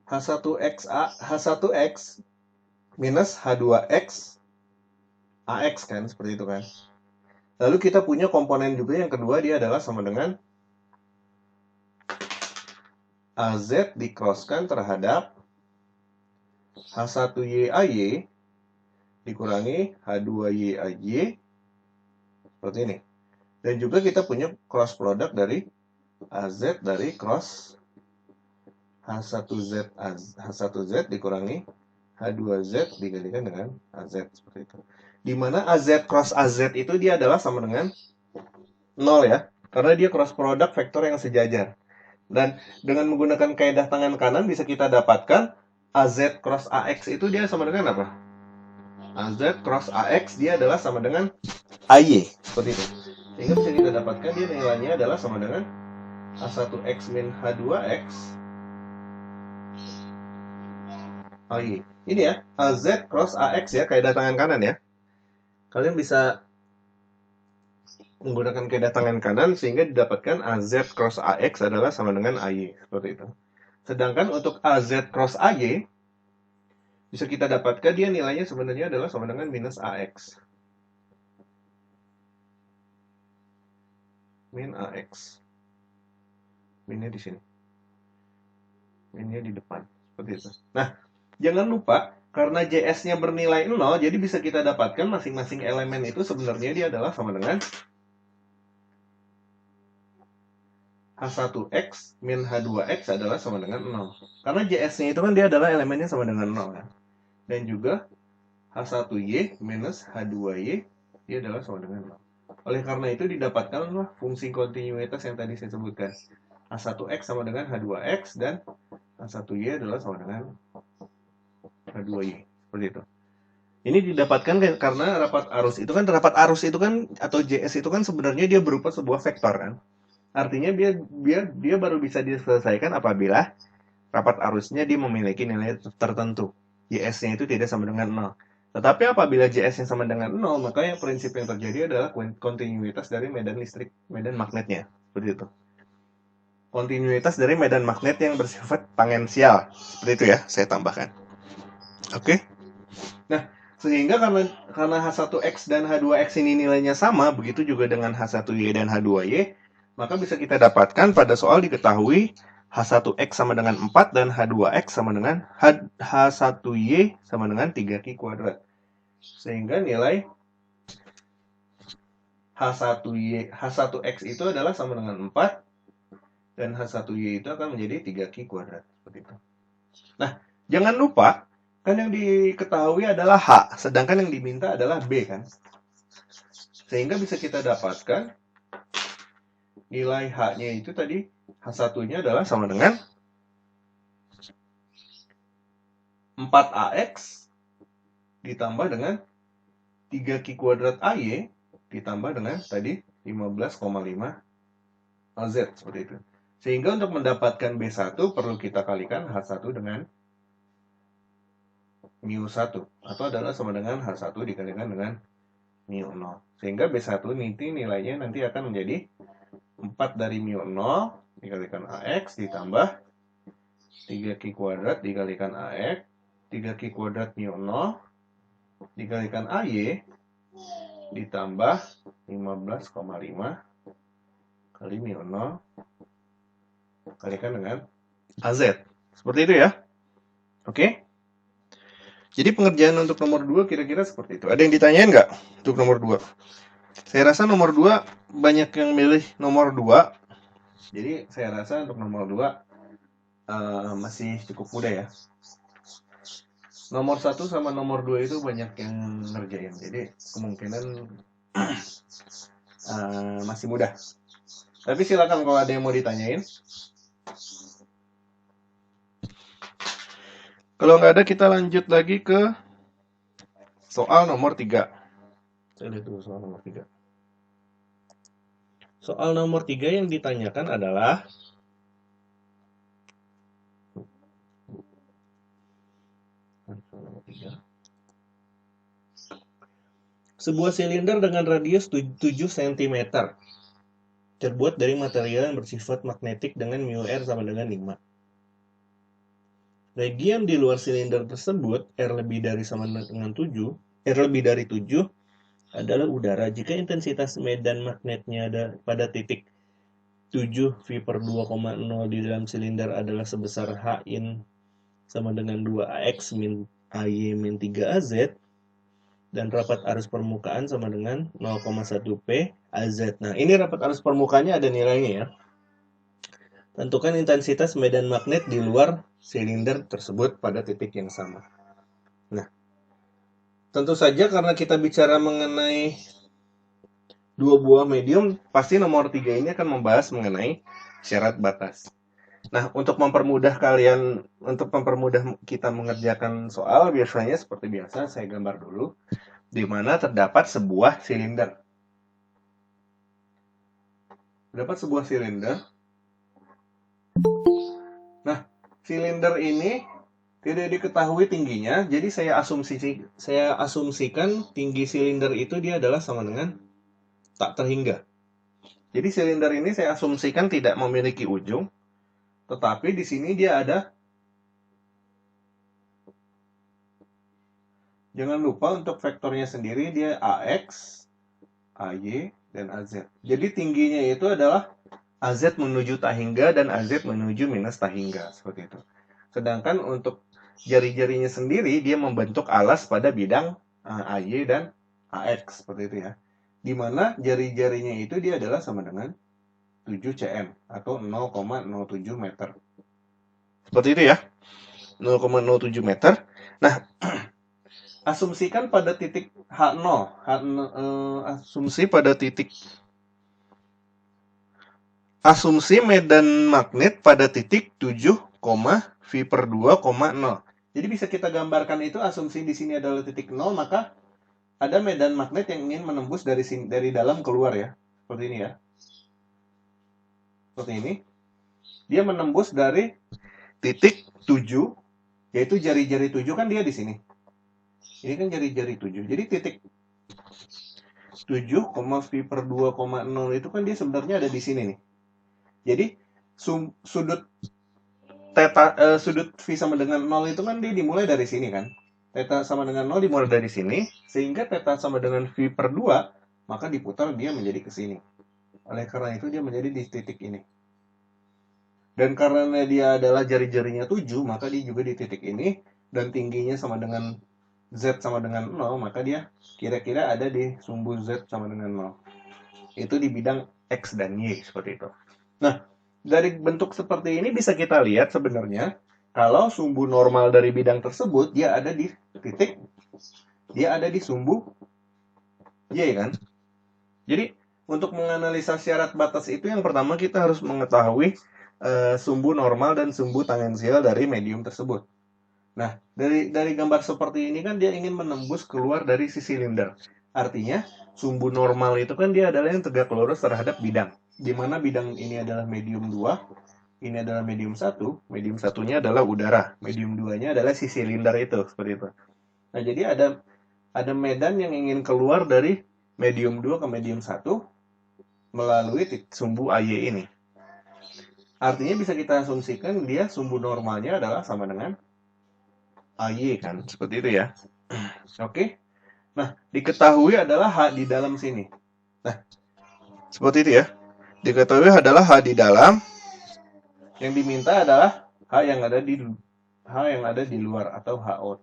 H1X minus H2X AX kan, seperti itu kan. Lalu kita punya komponen juga yang kedua, dia adalah sama dengan AZ dicrosskan terhadap H1YAY dikurangi H2YAY seperti ini. Dan juga kita punya cross product dari AZ dari cross H1Z dikurangi H2Z dikalikan dengan AZ seperti itu. Di mana AZ cross AZ itu dia adalah sama dengan 0 ya. Karena dia cross product vektor yang sejajar. Dan dengan menggunakan kaidah tangan kanan bisa kita dapatkan AZ cross AX itu dia sama dengan apa? AZ cross AX dia adalah sama dengan AY, seperti itu. Sehingga bisa kita dapatkan dia nilainya adalah sama dengan H1X min H2X AY. Ini ya, AZ cross AX ya, kaidah tangan kanan ya. Kalian bisa menggunakan kaidah tangan kanan sehingga didapatkan AZ cross AX adalah sama dengan AY, seperti itu. Sedangkan untuk AZ cross AY bisa kita dapatkan dia nilainya sebenarnya adalah sama dengan minus AX. Min AX. Minnya di sini. Minnya di depan, seperti itu. Nah, jangan lupa karena JS-nya bernilai 0, jadi bisa kita dapatkan masing-masing elemen itu sebenarnya dia adalah sama dengan H1X min H2X adalah sama dengan 0. Karena JS-nya itu kan dia adalah elemennya sama dengan 0 kan. Dan juga H1Y minus H2Y dia adalah sama dengan 0. Oleh karena itu didapatkanlah fungsi kontinuitas yang tadi saya sebutkan. H1X sama dengan H2X dan H1Y adalah sama dengan H2Y. Seperti itu. Ini didapatkan karena rapat arus itu kan atau JS itu kan sebenarnya dia berupa sebuah vektor kan. Artinya dia baru bisa diselesaikan apabila rapat arusnya dia memiliki nilai tertentu. JS-nya itu tidak sama dengan 0. Tetapi apabila JS-nya sama dengan 0, maka yang prinsip yang terjadi adalah kontinuitas dari medan magnetnya. Seperti itu. Kontinuitas dari medan magnet yang bersifat tangensial. Seperti itu ya, saya tambahkan. Oke. Nah, sehingga karena H1X dan H2X ini nilainya sama, begitu juga dengan H1Y dan H2Y, maka bisa kita dapatkan pada soal diketahui H1X sama dengan 4 dan H2X sama dengan H1Y sama dengan 3Q kuadrat. Sehingga nilai H1X itu adalah sama dengan 4 dan H1Y itu akan menjadi 3Q kuadrat. Seperti itu. Nah, jangan lupa, kan yang diketahui adalah H, sedangkan yang diminta adalah B kan. Sehingga bisa kita dapatkan nilai H-nya itu tadi, H1-nya adalah sama dengan 4AX ditambah dengan 3Q kuadrat AY ditambah dengan tadi 15,5 AZ, seperti itu. Sehingga untuk mendapatkan B1 perlu kita kalikan H1 dengan mu1 atau adalah sama dengan H1 dikalikan dengan mu0. Sehingga B1 nilainya nanti akan menjadi 4 dari mu0 dikalikan AX ditambah 3Q kuadrat dikalikan AX, 3Q kuadrat mu0 dikalikan AY ditambah 15,5 kali mu0 kalikan dengan AZ. Seperti itu ya. Oke. Jadi pengerjaan untuk nomor 2 kira-kira seperti itu. Ada yang ditanyain nggak untuk nomor 2? Saya rasa nomor 2 banyak yang milih nomor 2. Jadi saya rasa untuk nomor 2 masih cukup mudah ya. Nomor 1 sama nomor 2 itu banyak yang ngerjain. Jadi kemungkinan masih mudah. Tapi silakan kalau ada yang mau ditanyain. Kalau nggak ada, kita lanjut lagi ke soal nomor 3. Saya lihat dulu soal nomor 3. Soal nomor 3 yang ditanyakan adalah sebuah silinder dengan radius 7 cm terbuat dari material yang bersifat magnetik dengan μr sama dengan 5. Region di luar silinder tersebut, R lebih dari 7 adalah udara. Jika intensitas medan magnetnya pada titik 7 V/2,0 di dalam silinder adalah sebesar H in sama dengan 2AX min AY min 3AZ, dan rapat arus permukaan sama dengan 0,1 P AZ. Nah, ini rapat arus permukaannya ada nilainya ya. Tentukan intensitas medan magnet di luar silinder tersebut pada titik yang sama. Nah, tentu saja karena kita bicara mengenai dua buah medium, pasti nomor 3 ini akan membahas mengenai syarat batas. Nah, untuk mempermudah kita mengerjakan soal, biasanya seperti biasa saya gambar dulu, di mana terdapat sebuah silinder. Terdapat sebuah silinder. Nah, silinder ini tidak diketahui tingginya, jadi saya asumsikan tinggi silinder itu dia adalah sama dengan tak terhingga. Jadi silinder ini saya asumsikan tidak memiliki ujung, tetapi di sini dia ada. Jangan lupa untuk vektornya sendiri dia AX, AY, dan AZ. Jadi tingginya itu adalah AZ menuju tak hingga dan AZ menuju minus tak hingga, seperti itu. Sedangkan untuk jari-jarinya sendiri dia membentuk alas pada bidang AY dan AX, seperti itu ya. Di mana jari-jarinya itu dia adalah sama dengan 7 cm atau 0,07 meter. Seperti itu ya. 0,07 meter. Nah, asumsikan pada titik H0, asumsi pada titik asumsi medan magnet pada titik 7, V per 2,0. Jadi bisa kita gambarkan itu, asumsi di sini adalah titik 0, maka ada medan magnet yang ingin menembus dari dalam keluar ya. Seperti ini ya. Seperti ini. Dia menembus dari titik 7, yaitu jari-jari 7 kan dia di sini. Ini kan jari-jari 7. Jadi titik 7, V per 2,0 itu kan dia sebenarnya ada di sini nih. Jadi sudut V sama dengan 0 itu kan dia dimulai dari sini kan. Theta sama dengan 0 dimulai dari sini, sehingga theta sama dengan V per 2, maka diputar dia menjadi ke sini. Oleh karena itu dia menjadi di titik ini. Dan karena dia adalah jari-jarinya 7, maka dia juga di titik ini, dan tingginya sama dengan Z sama dengan 0, maka dia kira-kira ada di sumbu Z sama dengan 0. Itu di bidang X dan Y, seperti itu. Nah, dari bentuk seperti ini bisa kita lihat sebenarnya kalau sumbu normal dari bidang tersebut dia ada di titik, dia ada di sumbu Y kan. Jadi untuk menganalisa syarat batas itu yang pertama kita harus mengetahui sumbu normal dan sumbu tangensial dari medium tersebut. Nah, dari gambar seperti ini kan dia ingin menembus keluar dari si silinder. Artinya sumbu normal itu kan dia adalah yang tegak lurus terhadap bidang. Di mana bidang ini adalah medium 2, ini adalah medium 1, medium satunya adalah udara, medium 2-nya adalah si silinder itu, seperti itu. Nah, jadi ada medan yang ingin keluar dari medium 2 ke medium 1 melalui sumbu AY ini. Artinya bisa kita asumsikan dia sumbu normalnya adalah sama dengan AY kan, seperti itu ya. Oke. Nah, diketahui adalah H di dalam sini. Nah, seperti itu ya. Diketahui adalah H di dalam. Yang diminta adalah H yang ada di luar atau H out.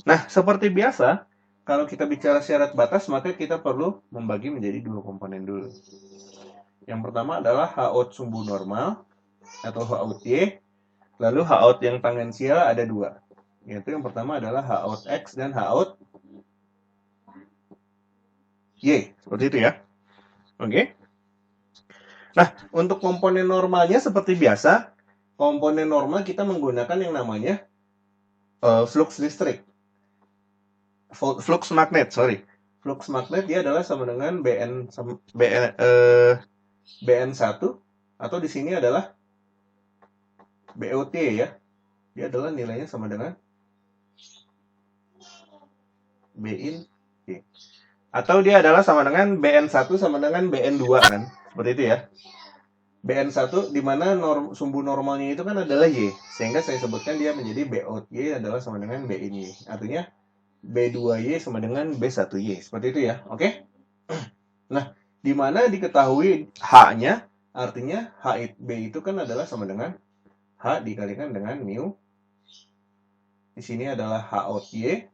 Nah, seperti biasa, kalau kita bicara syarat batas, maka kita perlu membagi menjadi dua komponen dulu. Yang pertama adalah H out sumbu normal atau H out Y. Lalu H out yang tangensial ada dua. Yaitu yang pertama adalah H out X dan H out Y, seperti itu ya. Oke. Nah, untuk komponen normalnya seperti biasa, komponen normal kita menggunakan yang namanya flux listrik. Flux magnet, sorry. Flux magnet dia adalah sama dengan BN1 atau di sini adalah BOT ya. Dia adalah nilainya sama dengan BIN. Atau dia adalah sama dengan BN1 sama dengan BN2 kan. Seperti itu ya. BN1 di mana sumbu normalnya itu kan adalah Y. Sehingga saya sebutkan dia menjadi BOY adalah sama dengan BIN Y. Artinya B2Y sama dengan B1Y. Seperti itu ya. Oke? Nah, di mana diketahui H-nya, artinya HB itu kan adalah sama dengan H dikalikan dengan mu. Di sini adalah H out Y.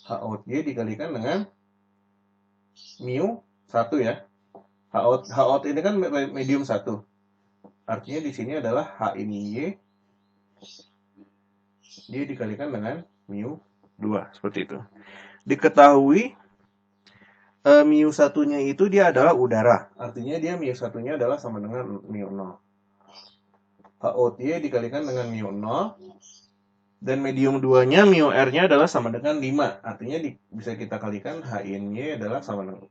H out Y dikalikan dengan mu 1 ya. H out ini kan medium 1. Artinya di sini adalah H ini Y. Dia dikalikan dengan mu 2. Seperti itu. Diketahui mu satunya itu dia adalah udara. Artinya dia mu satunya adalah sama dengan mu 0. HOT dikalikan dengan mu 0. Dan medium 2-nya mu R-nya adalah sama dengan 5. Artinya bisa kita kalikan H-in-Y adalah sama dengan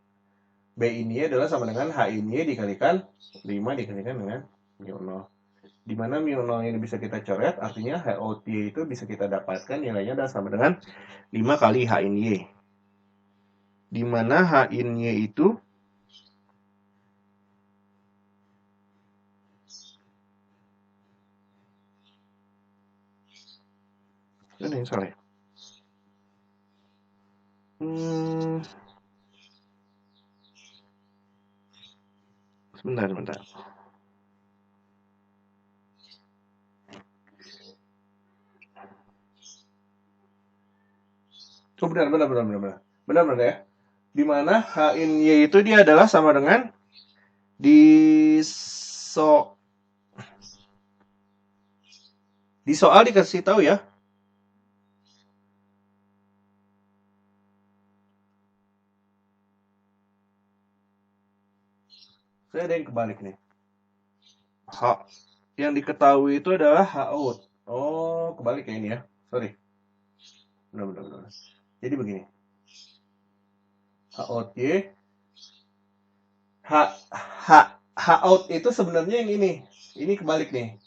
B-in-Y adalah sama dengan H-in-Y dikalikan 5 dikalikan dengan mu 0. Di mana mu 0 ini bisa kita coret, artinya HOT itu bisa kita dapatkan nilainya adalah sama dengan 5 kali H-in-Y. Di mana H-in-Y itu ini yang salah ya? Sebentar. Oh benar ya. Dimana H-in-Y itu dia adalah sama dengan di soal dikasih tahu ya. Saya ada yang kebalik nih. H yang diketahui itu adalah H out. Oh, kebalik ya ini ya. Sorry. Benar. Jadi begini. H out Y. H out itu sebenarnya yang ini. Ini kebalik nih.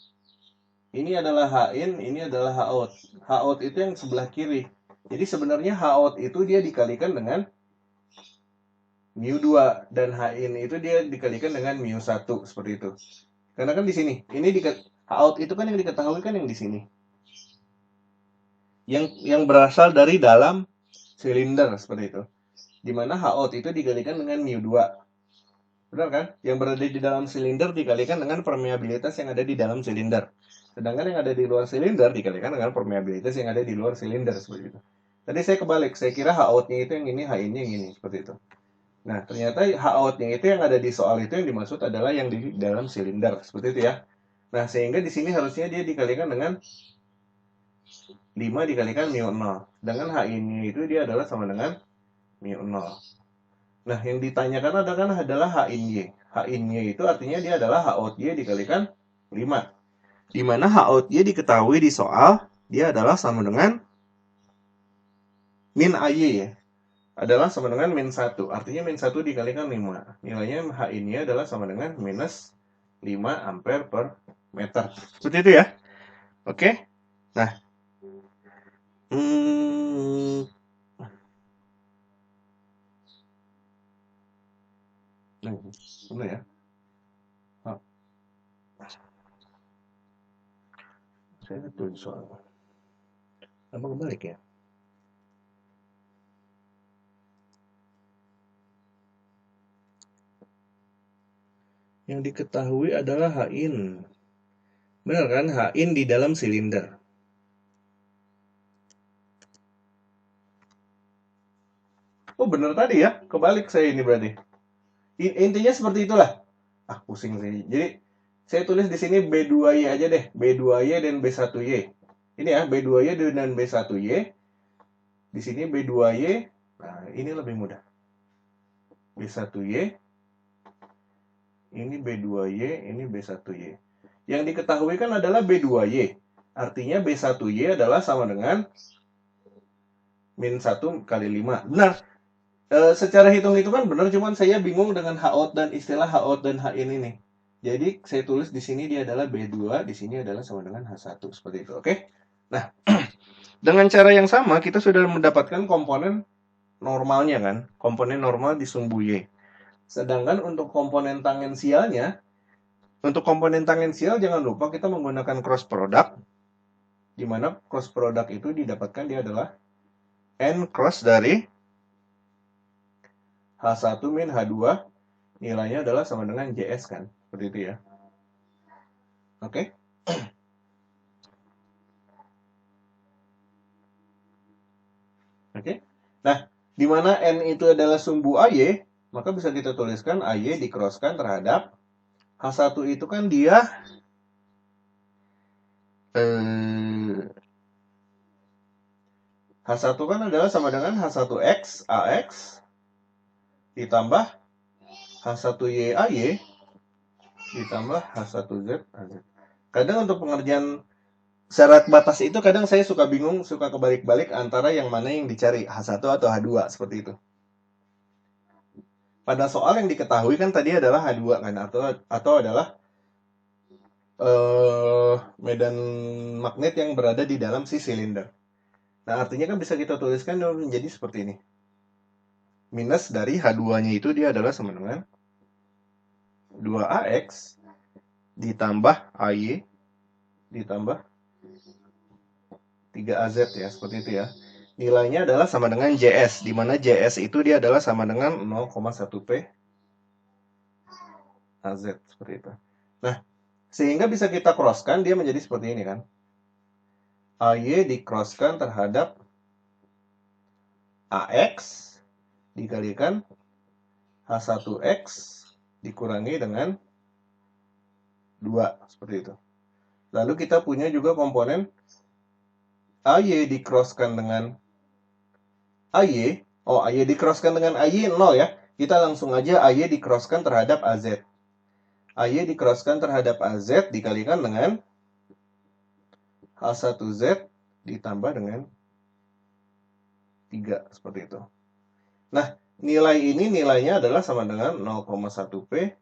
Ini adalah H in, ini adalah H out. H out itu yang sebelah kiri. Jadi sebenarnya H out itu dia dikalikan dengan mu 2 dan H in itu dia dikalikan dengan mu 1 seperti itu. Karena kan di sini, ini H out itu kan yang diketahui kan yang di sini. Yang berasal dari dalam silinder seperti itu. Di mana H out itu dikalikan dengan mu 2. Benar kan? Yang berada di dalam silinder dikalikan dengan permeabilitas yang ada di dalam silinder. Sedangkan yang ada di luar silinder dikalikan dengan permeabilitas yang ada di luar silinder seperti itu. Tadi saya kebalik, saya kira H out-nya itu yang ini, H in-nya yang ini seperti itu. Nah, ternyata H out-nya itu yang ada di soal itu yang dimaksud adalah yang di dalam silinder seperti itu ya. Nah, sehingga di sini harusnya dia dikalikan dengan 5 dikalikan mu 0. Sedangkan H in-nya itu dia adalah sama dengan mu 0. Nah, yang ditanyakan adalah H in-Y. H in-Y itu artinya dia adalah H out-Y dikalikan 5. Di mana H out-Y diketahui di soal, dia adalah sama dengan min AY ya. Adalah sama dengan min 1. Artinya min 1 dikalikan 5. Nilainya H in-Y adalah sama dengan minus 5 ampere per meter. Seperti itu ya. Oke. Nah. Benar ya. Saya tulis soal. Apa kebalik ya? Yang diketahui adalah H in. Benar kan? H in di dalam silinder. Oh benar tadi ya. Kebalik saya ini berarti. Intinya seperti itulah. Pusing sih. Jadi saya tulis di sini B2Y aja deh. B2Y dan B1Y. Ini ya, B2Y dan B1Y. Di sini B2Y. Nah, ini lebih mudah. B1Y. Ini B2Y, ini B1Y. Yang diketahui kan adalah B2Y. Artinya B1Y adalah sama dengan min 1 kali 5. Benar. Secara hitung-hitungan benar, cuman saya bingung dengan H out dan istilah H out dan H in ini. Jadi saya tulis di sini dia adalah B2, di sini adalah sama dengan H1 seperti itu. Oke? Nah, dengan cara yang sama kita sudah mendapatkan komponen normalnya kan? Komponen normal di sumbu Y. Sedangkan untuk komponen tangensialnya, untuk komponen tangensial jangan lupa kita menggunakan cross product, di mana cross product itu didapatkan dia adalah N cross dari H1 min H2, nilainya adalah sama dengan JS kan, seperti itu ya. Oke? Oke? Nah, di mana N itu adalah sumbu AY, maka bisa kita tuliskan AY di-crosskan terhadap H1 itu kan dia H1 kan adalah sama dengan H1X, AX ditambah H1Y AY ditambah H1Z AZ. Kadang untuk pengerjaan syarat batas itu kadang saya suka bingung, suka kebalik-balik antara yang mana yang dicari, H1 atau H2 seperti itu. Pada soal yang diketahui kan tadi adalah H2 kan, atau adalah medan magnet yang berada di dalam si silinder. Nah, artinya kan bisa kita tuliskan menjadi seperti ini. Minus dari H2-nya itu dia adalah sama dengan 2AX ditambah AY ditambah 3AZ ya, seperti itu ya. Nilainya adalah sama dengan JS, di mana JS itu dia adalah sama dengan 0,1P AZ, seperti itu. Nah, sehingga bisa kita crosskan, dia menjadi seperti ini kan. AY di-crosskan terhadap AX dikalikan H1X dikurangi dengan 2, seperti itu. Lalu kita punya juga komponen AY di-crosskan dengan AY. Oh, AY di-crosskan dengan AY 0 ya. Kita langsung aja AY di-crosskan terhadap AZ. AY di-crosskan terhadap AZ dikalikan dengan H1Z ditambah dengan 3, seperti itu. Nah, nilai ini nilainya adalah sama dengan 0,1P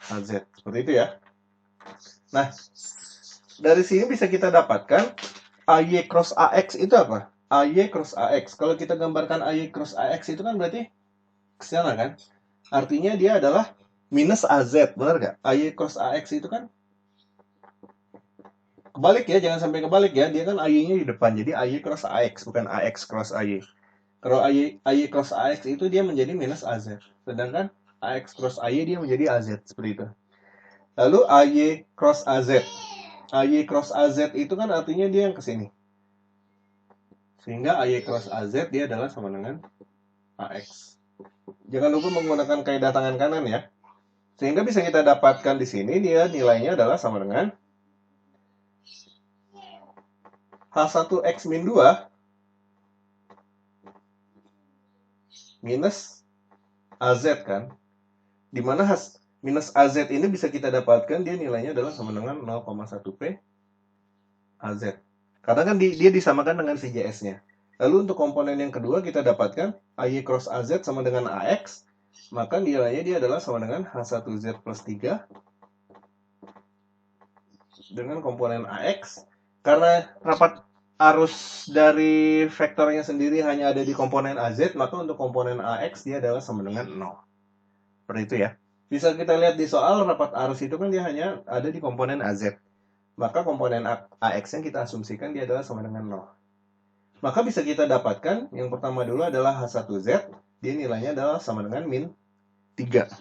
AZ, seperti itu ya. Nah, dari sini bisa kita dapatkan AY cross AX itu apa? AY cross AX. Kalau kita gambarkan AY cross AX itu kan berarti ke sana kan? Artinya dia adalah minus AZ, benar nggak? AY cross AX itu kan kebalik ya, jangan sampai kebalik ya. Dia kan AY-nya di depan, jadi AY cross AX, bukan AX cross AY. Kalau AY cross AX itu dia menjadi minus AZ. Sedangkan AX cross AY dia menjadi AZ, seperti itu. Lalu AY cross AZ. AY cross AZ itu kan artinya dia yang ke sini. Sehingga AY cross AZ dia adalah sama dengan AX. Jangan lupa menggunakan kaidah tangan kanan ya. Sehingga bisa kita dapatkan di sini dia nilainya adalah sama dengan H1X min 2 minus AZ kan. Dimana minus AZ ini bisa kita dapatkan dia nilainya adalah sama dengan 0,1P AZ. Karena kan dia disamakan dengan si JS-nya. Lalu untuk komponen yang kedua kita dapatkan AY cross AZ sama dengan AX. Maka nilainya dia adalah sama dengan H1Z plus 3 dengan komponen AX. Karena rapat arus dari vektornya sendiri hanya ada di komponen AZ, maka untuk komponen AX dia adalah sama dengan 0. Seperti itu ya. Bisa kita lihat di soal rapat arus itu kan dia hanya ada di komponen AZ. Maka komponen AX yang kita asumsikan dia adalah sama dengan 0. Maka bisa kita dapatkan, yang pertama dulu adalah H1Z, dia nilainya adalah sama dengan min 3.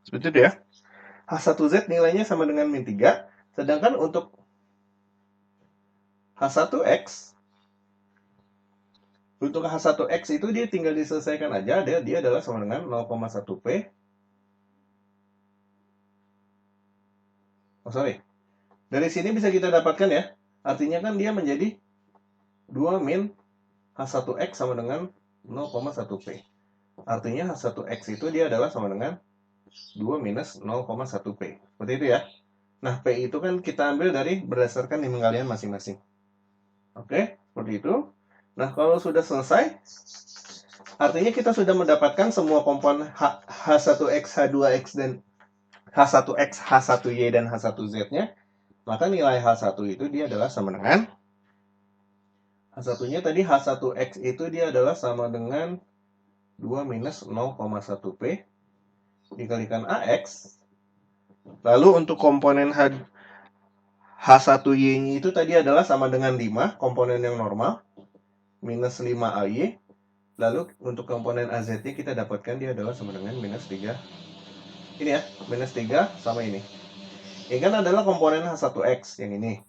Seperti itu ya. H1Z nilainya sama dengan min 3, sedangkan untuk H1X, untuk H1X itu dia tinggal diselesaikan aja, dia adalah sama dengan 0,1P. Oh sorry, dari sini bisa kita dapatkan ya, artinya kan dia menjadi 2 min H1X sama dengan 0,1P. Artinya H1X itu dia adalah sama dengan 2 minus 0,1P. Seperti itu ya. Nah, P itu kan kita ambil dari berdasarkan nilai kalian masing-masing. Oke, seperti itu. Nah, kalau sudah selesai, artinya kita sudah mendapatkan semua komponen H1X, H2X, dan H1X, H1Y, dan H1Z-nya. Maka nilai H1 itu dia adalah sama dengan H1-nya tadi H1X itu dia adalah sama dengan 2 minus 0,1P dikalikan AX. Lalu untuk komponen H1Y itu tadi adalah sama dengan 5, komponen yang normal, minus 5AY. Lalu untuk komponen AZ-nya kita dapatkan dia adalah sama dengan minus 3. Ini ya, minus 3 sama ini. Ini kan adalah komponen H1X yang ini.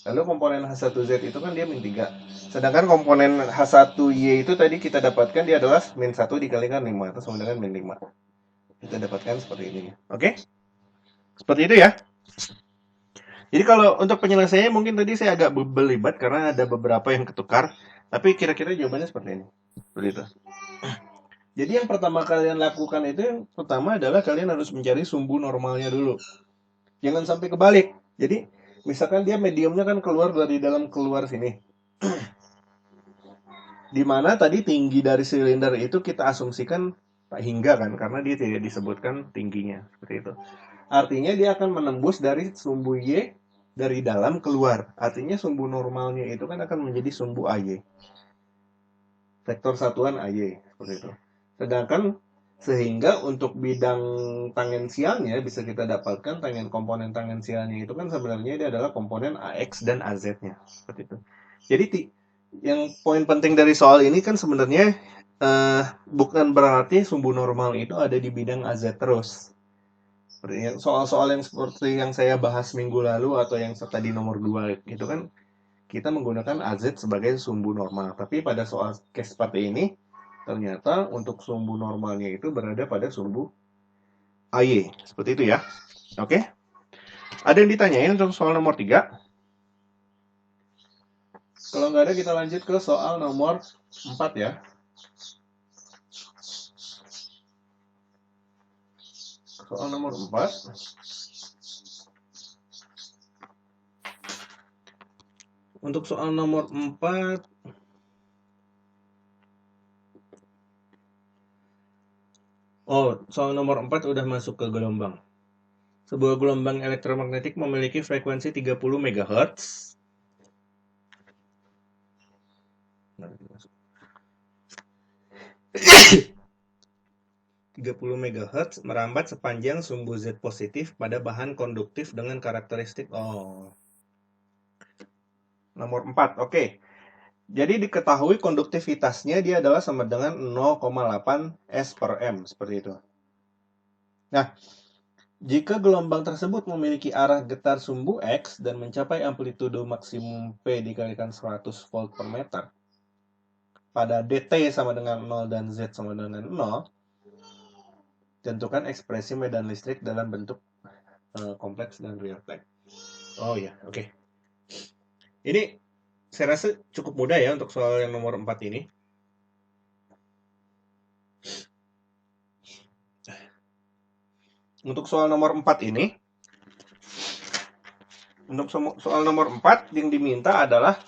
Lalu komponen H1Z itu kan dia min 3. Sedangkan komponen H1Y itu tadi kita dapatkan dia adalah min 1 dikalikan 5, atau sama dengan min 5. Kita dapatkan seperti ini. Oke? Seperti itu ya. Jadi kalau untuk penyelesaiannya mungkin tadi saya agak berlibat karena ada beberapa yang ketukar. Tapi kira-kira jawabannya seperti ini. Seperti itu. Jadi yang pertama kalian lakukan itu, yang pertama adalah kalian harus mencari sumbu normalnya dulu. Jangan sampai kebalik. Jadi misalkan dia mediumnya kan keluar dari dalam keluar sini. Dimana tadi tinggi dari silinder itu kita asumsikan hingga kan, karena dia tidak disebutkan tingginya seperti itu. Artinya dia akan menembus dari sumbu Y dari dalam keluar. Artinya sumbu normalnya itu kan akan menjadi sumbu AY. Vektor satuan AY seperti itu. Sedangkan sehingga untuk bidang tangensialnya bisa kita dapatkan komponen tangensialnya itu kan sebenarnya dia adalah komponen AX dan AZ-nya seperti itu. Jadi yang poin penting dari soal ini kan sebenarnya bukan berarti sumbu normal itu ada di bidang AZ terus. Seperti soal-soal yang seperti yang saya bahas minggu lalu atau yang tadi nomor 2 itu kan kita menggunakan AZ sebagai sumbu normal. Tapi pada soal case seperti ini ternyata untuk sumbu normalnya itu berada pada sumbu AY. Seperti itu ya. Oke. Ada yang ditanyain untuk soal nomor 3? Kalau nggak ada kita lanjut ke soal nomor 4 ya. Soal nomor 4. Untuk soal nomor 4 soal nomor 4 udah masuk ke gelombang. Sebuah gelombang elektromagnetik memiliki frekuensi 30 MHz. 30 MHz merambat sepanjang sumbu Z positif pada bahan konduktif dengan karakteristik nomor 4. Oke. Jadi diketahui konduktivitasnya dia adalah sama dengan 0,8 S per M seperti itu. Nah, jika gelombang tersebut memiliki arah getar sumbu X dan mencapai amplitudo maksimum P dikalikan 100 volt per meter pada DT sama dengan 0 dan Z sama dengan 0, tentukan ekspresi medan listrik dalam bentuk kompleks dan real time. Oh ya, oke. Ini saya rasa cukup mudah ya untuk soal yang nomor 4 ini. Untuk soal nomor 4 ini, untuk soal nomor 4 yang diminta adalah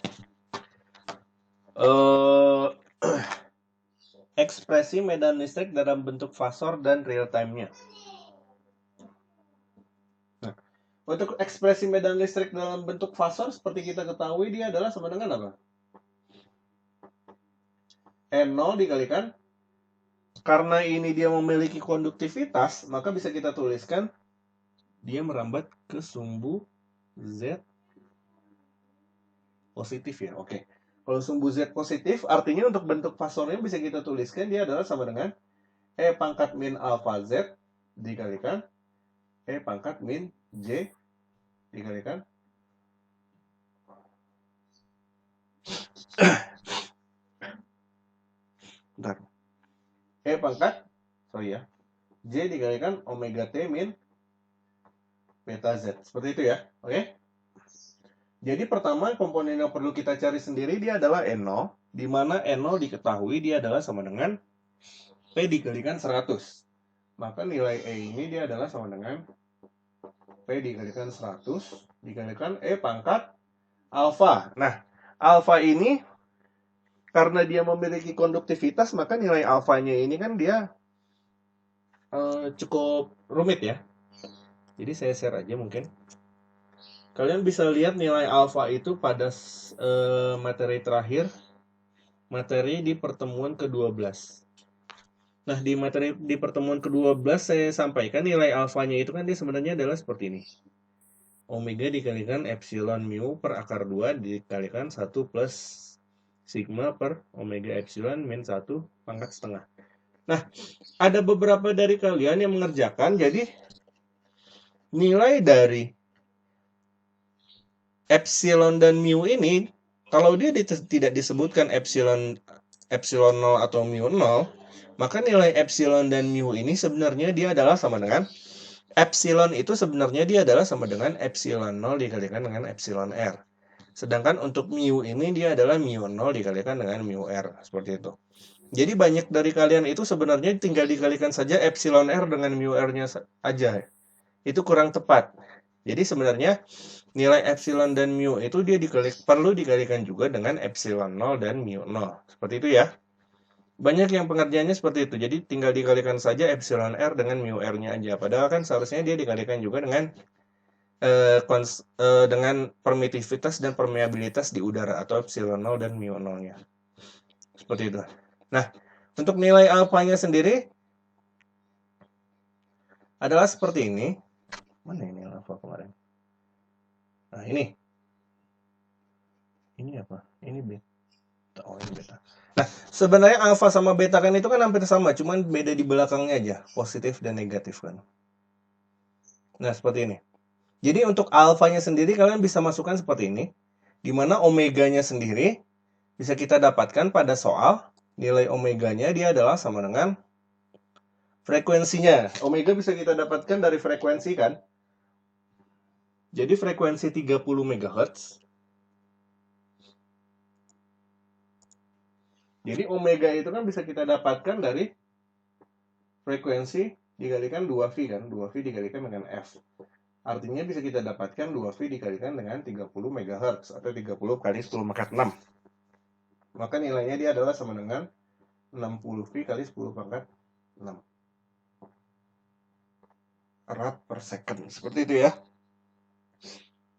ekspresi medan listrik dalam bentuk fasor dan real time-nya. Nah, untuk ekspresi medan listrik dalam bentuk fasor seperti kita ketahui dia adalah sama dengan apa? N0 dikalikan, karena ini dia memiliki konduktivitas, maka bisa kita tuliskan dia merambat ke sumbu Z positif ya. Oke. Kalau sumbu Z positif, artinya untuk bentuk fasornya bisa kita tuliskan dia adalah sama dengan E pangkat min alfa Z dikalikan E pangkat min J dikalikan bentar. E pangkat J dikalikan omega T min beta Z. Seperti itu ya. Oke. Jadi pertama komponen yang perlu kita cari sendiri dia adalah N0, di mana N0 diketahui dia adalah sama dengan P dikalikan 100. Maka nilai E ini dia adalah sama dengan P dikalikan 100 dikalikan E pangkat alfa. Nah, alfa ini karena dia memiliki konduktivitas, maka nilai alfanya ini kan dia cukup rumit ya. Jadi saya share aja mungkin. Kalian bisa lihat nilai alfa itu pada materi terakhir, materi di pertemuan ke-12. Nah, di materi di pertemuan ke-12 saya sampaikan nilai alfanya itu kan dia sebenarnya adalah seperti ini. Omega dikalikan epsilon mu per akar 2 dikalikan 1 plus sigma per omega epsilon min 1 pangkat setengah. Nah, ada beberapa dari kalian yang mengerjakan, jadi nilai dari epsilon dan mu ini, kalau dia tidak disebutkan epsilon 0 atau mu 0, maka nilai epsilon dan mu ini sebenarnya dia adalah sama dengan epsilon itu sebenarnya dia adalah sama dengan epsilon 0 dikalikan dengan epsilon r. Sedangkan untuk mu ini dia adalah mu 0 dikalikan dengan mu r. Seperti itu. Jadi banyak dari kalian itu sebenarnya tinggal dikalikan saja epsilon R dengan mu R-nya aja. Itu kurang tepat. Jadi sebenarnya nilai epsilon dan mu itu dia perlu dikalikan juga dengan epsilon 0 dan mu 0. Seperti itu ya. Banyak yang pengerjaannya seperti itu. Jadi tinggal dikalikan saja epsilon R dengan mu R-nya aja. Padahal kan seharusnya dia dikalikan juga dengan permitivitas dan permeabilitas di udara atau epsilon 0 dan mu 0-nya. Seperti itu. Nah, untuk nilai alfanya sendiri adalah seperti ini. Mana ini alfa kemarin? Nah, ini. Ini apa? Ini beta. Oh, ini beta. Nah, sebenarnya alfa sama beta kan itu kan hampir sama, cuman beda di belakangnya aja, positif dan negatif kan. Nah, seperti ini. Jadi untuk alfanya sendiri kalian bisa masukkan seperti ini, di mana omeganya sendiri bisa kita dapatkan pada soal nilai omeganya dia adalah sama dengan frekuensinya. Omega bisa kita dapatkan dari frekuensi kan. Jadi frekuensi 30 MHz. Jadi omega itu kan bisa kita dapatkan dari frekuensi dikalikan 2V kan. 2V dikalikan dengan F. Artinya bisa kita dapatkan 2V dikalikan dengan 30 MHz atau 30 kali 10 pangkat 6. Maka nilainya dia adalah sama dengan 60V kali 10 pangkat 6 rad per second. Seperti itu ya.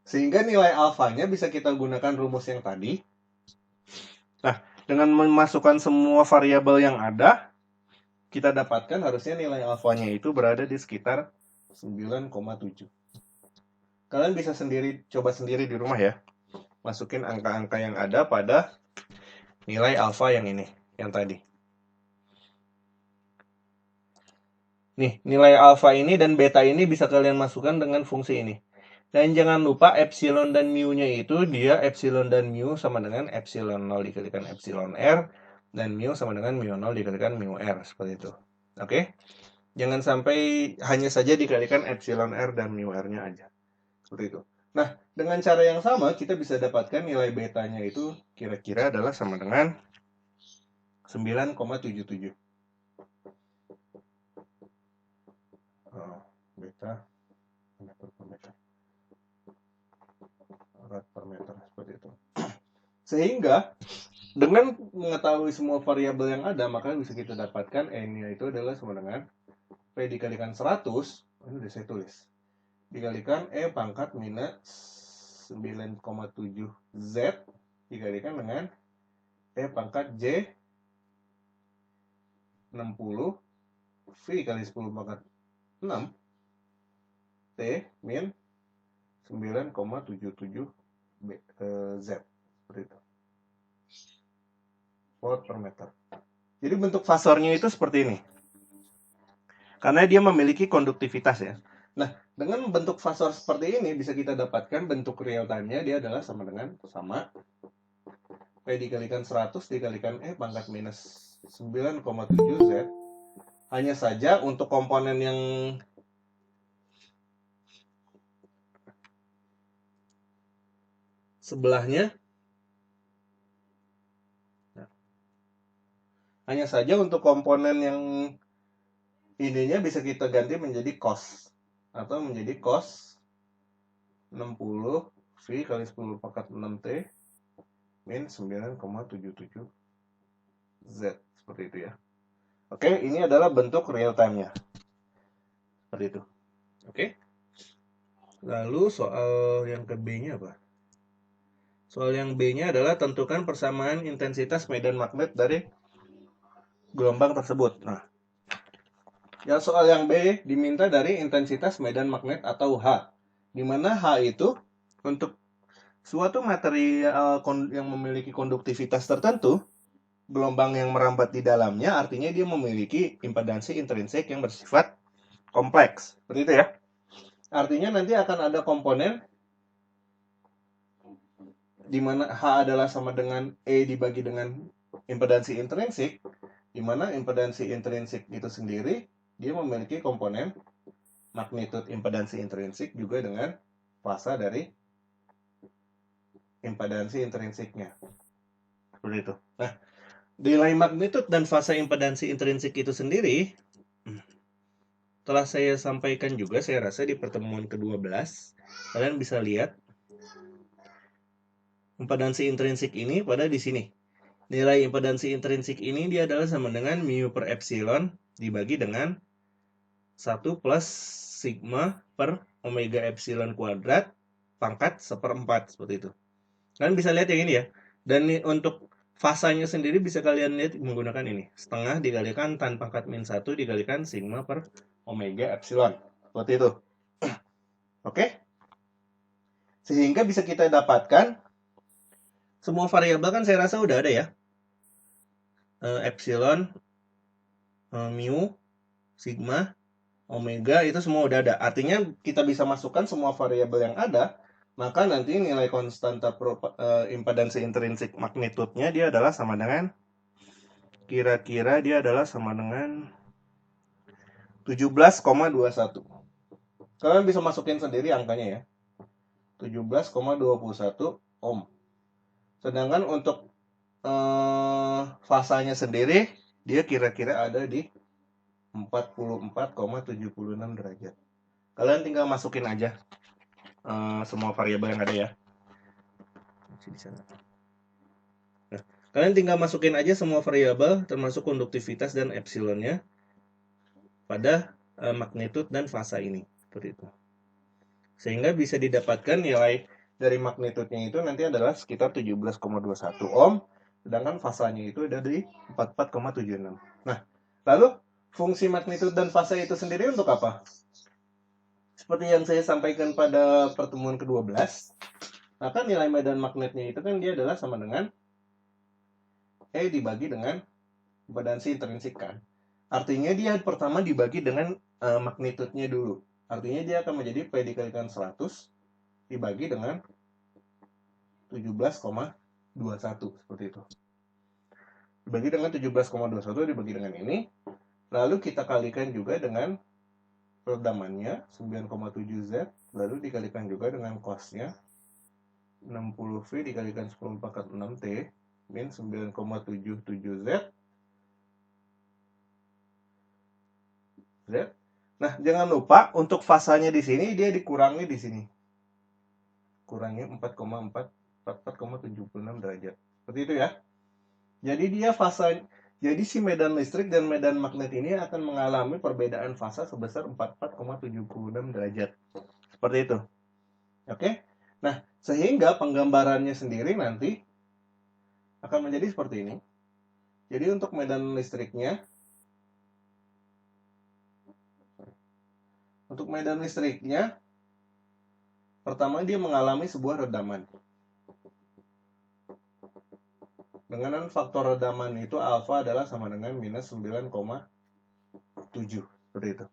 Sehingga nilai alfanya bisa kita gunakan rumus yang tadi. Nah, dengan memasukkan semua variabel yang ada, kita dapatkan harusnya nilai alfanya itu berada di sekitar 9,7. Kalian bisa coba sendiri di rumah ya. Masukin angka-angka yang ada pada nilai alfa yang ini, yang tadi. Nih, nilai alfa ini dan beta ini bisa kalian masukkan dengan fungsi ini. Dan jangan lupa epsilon dan mu-nya itu dia epsilon dan mu sama dengan epsilon 0 dikalikan epsilon R dan mu sama dengan mu 0 dikalikan mu R, seperti itu. Oke? Jangan sampai hanya saja dikalikan epsilon R dan mu R-nya aja. Seperti itu. Nah, dengan cara yang sama kita bisa dapatkan nilai betanya itu kira-kira adalah sama dengan 9,77. Beta rad per meter seperti itu. Sehingga dengan mengetahui semua variabel yang ada, maka bisa kita dapatkan N-nya itu adalah sama dengan P dikalikan 100, ini udah saya tulis, dikalikan E pangkat minus 9,7 Z dikalikan dengan E pangkat J 60 V kali 10 pangkat 6 T min 9,77 Z seperti itu. Volt per meter. Jadi bentuk fasornya itu seperti ini. Karena dia memiliki konduktivitas ya. Nah, dengan bentuk fasor seperti ini bisa kita dapatkan bentuk real time-nya dia adalah sama dengan P dikalikan 100 dikalikan E pangkat minus 9,7 Z. Hanya saja untuk komponen yang sebelahnya, hanya saja untuk komponen yang ininya bisa kita ganti menjadi cos atau menjadi cos 60 V kali 10 pangkat 6 T min 9,77 Z. Seperti itu ya. Oke, ini adalah bentuk real time-nya. Seperti itu. Oke. Lalu soal yang ke B-nya apa? Soal yang B-nya adalah tentukan persamaan intensitas medan magnet dari gelombang tersebut. Nah, yang soal yang B diminta dari intensitas medan magnet atau H. Di mana H itu untuk suatu material yang memiliki konduktivitas tertentu, gelombang yang merambat di dalamnya artinya dia memiliki impedansi intrinsik yang bersifat kompleks. Seperti itu ya. Artinya nanti akan ada komponen di mana H adalah sama dengan E dibagi dengan impedansi intrinsik, di mana impedansi intrinsik itu sendiri dia memiliki komponen magnitude impedansi intrinsik juga dengan fasa dari impedansi intrinsiknya. Seperti itu. Nah, Nilai magnitud dan fase impedansi intrinsik itu sendiri telah saya sampaikan juga, saya rasa di pertemuan ke-12. Kalian bisa lihat impedansi intrinsik ini pada di sini. Nilai impedansi intrinsik ini dia adalah sama dengan mu per epsilon dibagi dengan 1 plus sigma per omega epsilon kuadrat pangkat 1/4 seperti itu. Kalian bisa lihat yang ini ya. Dan untuk fasanya sendiri bisa kalian lihat menggunakan ini. Setengah dikalikan tan pangkat min 1 dikalikan sigma per omega epsilon. Seperti itu. Oke? Sehingga bisa kita dapatkan semua variabel kan saya rasa udah ada ya. Epsilon, mu, sigma, omega itu semua udah ada. Artinya kita bisa masukkan semua variabel yang ada. Maka nanti nilai konstanta impedansi intrinsik magnitudnya dia adalah sama dengan kira-kira dia adalah sama dengan 17,21. Kalian bisa masukin sendiri angkanya ya. 17,21 ohm. Sedangkan untuk fasanya sendiri dia kira-kira ada di 44,76 derajat. Kalian tinggal masukin aja semua variabel yang ada ya. Nah, kalian tinggal masukin aja semua variabel termasuk konduktivitas dan epsilonnya pada magnitud dan fasa ini seperti itu. Sehingga bisa didapatkan nilai dari magnitudnya itu nanti adalah sekitar 17,21 ohm, sedangkan fasanya itu ada di 44,76. Nah, lalu fungsi magnitud dan fasa itu sendiri untuk apa? Seperti yang saya sampaikan pada pertemuan ke-12, maka nilai medan magnetnya itu kan dia adalah sama dengan E dibagi dengan impedansi intrinsik kan. Artinya dia pertama dibagi dengan magnitudnya dulu. Artinya dia akan menjadi P dikalikan 100 dibagi dengan 17,21 seperti itu. Dibagi dengan 17,21 dibagi dengan ini. Lalu kita kalikan juga dengan redamannya 9,7 Z, lalu dikalikan juga dengan cosnya 60 V dikalikan 10 pangkat 6 T min 9,77 Z. Nah, jangan lupa untuk fasanya di sini dia dikurangi di sini. Kurangi 4,76 derajat. Seperti itu ya. Jadi dia fasa, jadi si medan listrik dan medan magnet ini akan mengalami perbedaan fasa sebesar 44,76 derajat. Seperti itu. Oke? Nah, sehingga penggambarannya sendiri nanti akan menjadi seperti ini. Jadi untuk medan listriknya, pertama dia mengalami sebuah redaman. Dengan faktor redaman itu alfa adalah sama dengan minus 9,7. Seperti itu.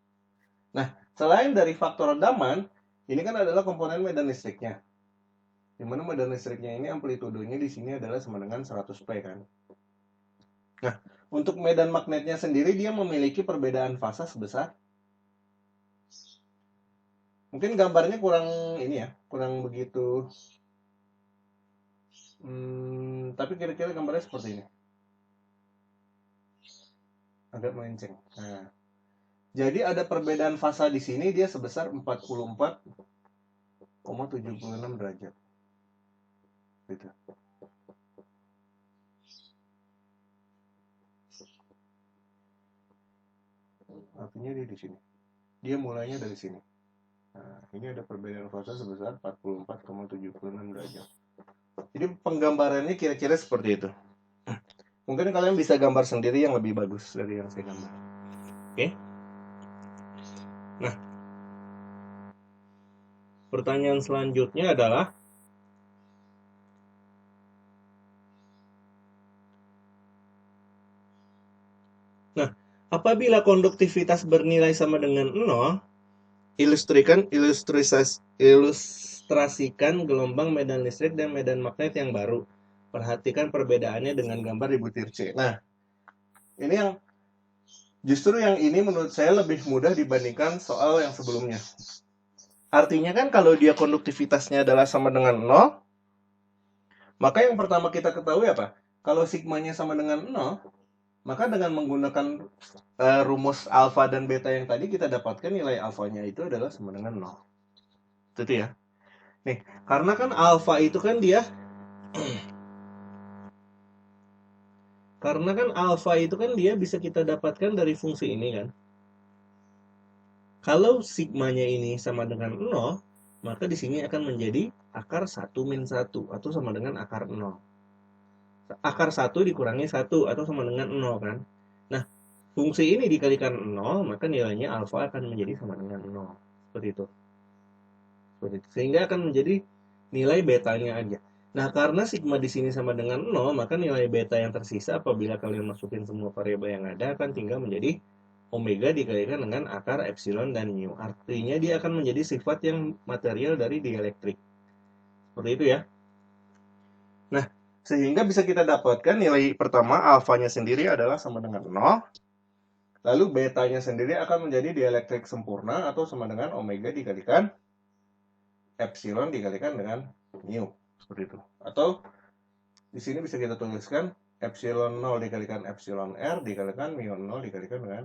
Nah, selain dari faktor redaman, ini kan adalah komponen medan listriknya. Di mana medan listriknya ini amplitudenya di sini adalah sama dengan 100 P kan. Nah, untuk medan magnetnya sendiri dia memiliki perbedaan fasa sebesar, mungkin gambarnya kurang ini ya, kurang begitu. Tapi kira-kira gambarnya seperti ini. Agak melenceng. Nah, jadi ada perbedaan fasa di sini dia sebesar 44,76 derajat. Gitu. Artinya dia di sini. Dia mulainya dari sini. Nah, ini ada perbedaan fasa sebesar 44,76 derajat. Jadi penggambarannya kira-kira seperti itu. Mungkin kalian bisa gambar sendiri yang lebih bagus dari yang saya gambar. Oke? Nah, pertanyaan selanjutnya adalah, nah, apabila konduktivitas bernilai sama dengan 0, ilustrasikan gelombang medan listrik dan medan magnet yang baru. Perhatikan perbedaannya dengan gambar di butir C. Nah, ini yang justru yang ini menurut saya lebih mudah dibandingkan soal yang sebelumnya. Artinya kan kalau dia konduktivitasnya adalah sama dengan 0, maka yang pertama kita ketahui apa? Kalau sigmanya sama dengan 0, maka dengan menggunakan rumus alfa dan beta yang tadi kita dapatkan nilai alfanya itu adalah sama dengan 0. Itu ya. Nih, karena kan alfa itu kan dia bisa kita dapatkan dari fungsi ini kan. Kalau sigmanya ini sama dengan 0, maka di sini akan menjadi akar 1 min 1 atau sama dengan akar 0. Akar 1 dikurangi 1 atau sama dengan 0 kan. Nah, fungsi ini dikalikan 0, maka nilainya alfa akan menjadi sama dengan 0. Seperti itu. Sehingga akan menjadi nilai betanya aja. Nah, karena sigma di sini sama dengan 0, maka nilai beta yang tersisa apabila kalian masukin semua variabel yang ada akan tinggal menjadi omega dikalikan dengan akar epsilon dan mu. Artinya dia akan menjadi sifat yang material dari dielektrik. Seperti itu ya. Nah, sehingga bisa kita dapatkan nilai pertama alfanya sendiri adalah sama dengan 0. Lalu betanya sendiri akan menjadi dielektrik sempurna atau sama dengan omega dikalikan epsilon dikalikan dengan mu. Seperti itu. Atau di sini bisa kita tuliskan epsilon 0 dikalikan epsilon r dikalikan mu 0 dikalikan dengan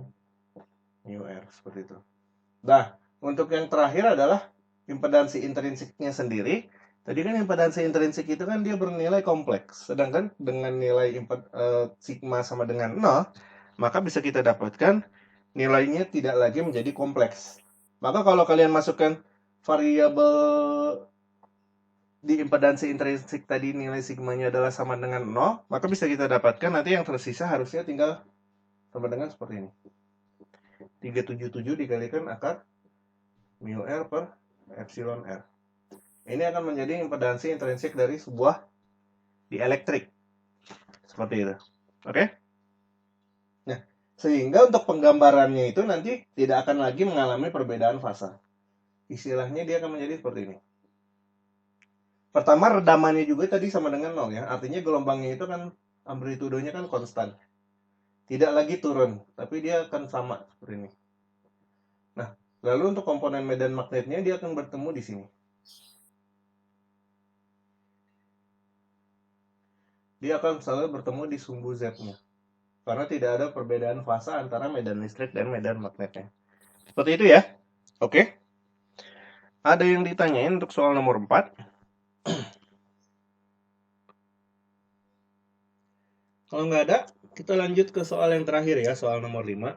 mu r. Seperti itu. Nah, untuk yang terakhir adalah impedansi intrinsiknya sendiri. Tadi kan impedansi intrinsik itu kan dia bernilai kompleks. Sedangkan dengan nilai sigma sama dengan 0, maka bisa kita dapatkan nilainya tidak lagi menjadi kompleks. Maka kalau kalian masukkan variabel di impedansi intrinsik tadi nilai sigmanya adalah sama dengan 0, maka bisa kita dapatkan nanti yang tersisa harusnya tinggal sama dengan seperti ini. 377 dikalikan akar mu r per epsilon r. Ini akan menjadi impedansi intrinsik dari sebuah dielektrik. Seperti itu. Oke? Nah, sehingga untuk penggambarannya itu nanti tidak akan lagi mengalami perbedaan fasa. Istilahnya dia akan menjadi seperti ini. Pertama, redamannya juga tadi sama dengan 0 ya. Artinya gelombangnya itu kan amplitudenya kan konstan. Tidak lagi turun, tapi dia akan sama seperti ini. Nah, lalu untuk komponen medan magnetnya dia akan bertemu di sini. Dia akan selalu bertemu di sumbu Z-nya. Karena tidak ada perbedaan fasa antara medan listrik dan medan magnetnya. Seperti itu ya. Oke. Ada yang ditanyain untuk soal nomor 4? Kalau nggak ada, kita lanjut ke soal yang terakhir ya, soal nomor 5.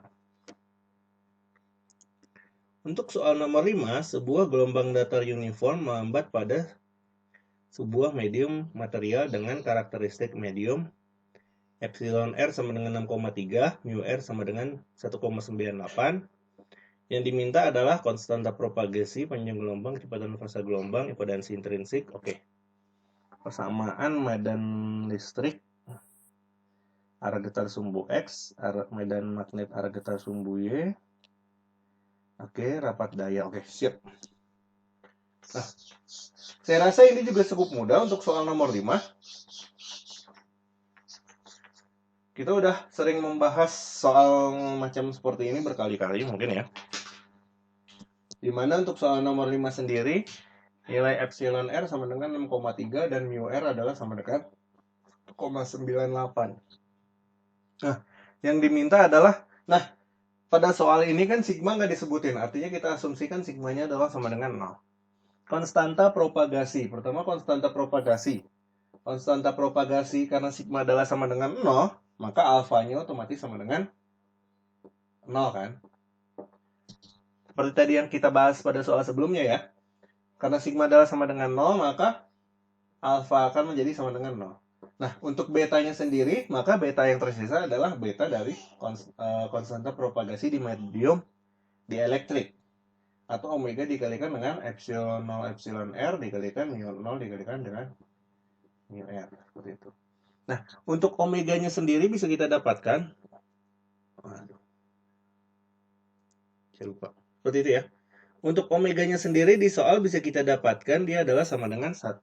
Untuk soal nomor 5, sebuah gelombang datar uniform melambat pada sebuah medium material dengan karakteristik medium epsilon R sama dengan 6,3, mu R sama dengan 1,98. Yang diminta adalah konstanta propagasi, panjang gelombang, kecepatan fasa gelombang, impedansi intrinsik. Oke. Persamaan medan listrik arah getar sumbu X, medan magnet arah getar sumbu Y. Oke, rapat daya. Oke, siap. Nah, saya rasa ini juga cukup mudah untuk soal nomor 5. Kita udah sering membahas soal macam seperti ini berkali-kali mungkin ya. Dimana untuk soal nomor 5 sendiri, nilai epsilon R sama dengan 6,3 dan mu R adalah sama dengan 0,98. Nah, yang diminta adalah, pada soal ini kan sigma nggak disebutin, artinya kita asumsikan sigmanya adalah sama dengan 0. Konstanta propagasi, pertama konstanta propagasi. Konstanta propagasi karena sigma adalah sama dengan 0, maka alfanya otomatis sama dengan 0 kan? Seperti tadi yang kita bahas pada soal sebelumnya ya. Karena sigma adalah sama dengan 0, maka alfa akan menjadi sama dengan 0. Nah, untuk betanya sendiri, maka beta yang tersisa adalah beta dari konstanta propagasi di medium dielektrik. Atau omega dikalikan dengan epsilon 0 epsilon R dikalikan mu 0 dikalikan dengan mu R. Seperti itu. Nah, untuk omeganya sendiri bisa kita dapatkan. Saya lupa. Seperti itu ya. Untuk omeganya sendiri di soal bisa kita dapatkan dia adalah sama dengan 1.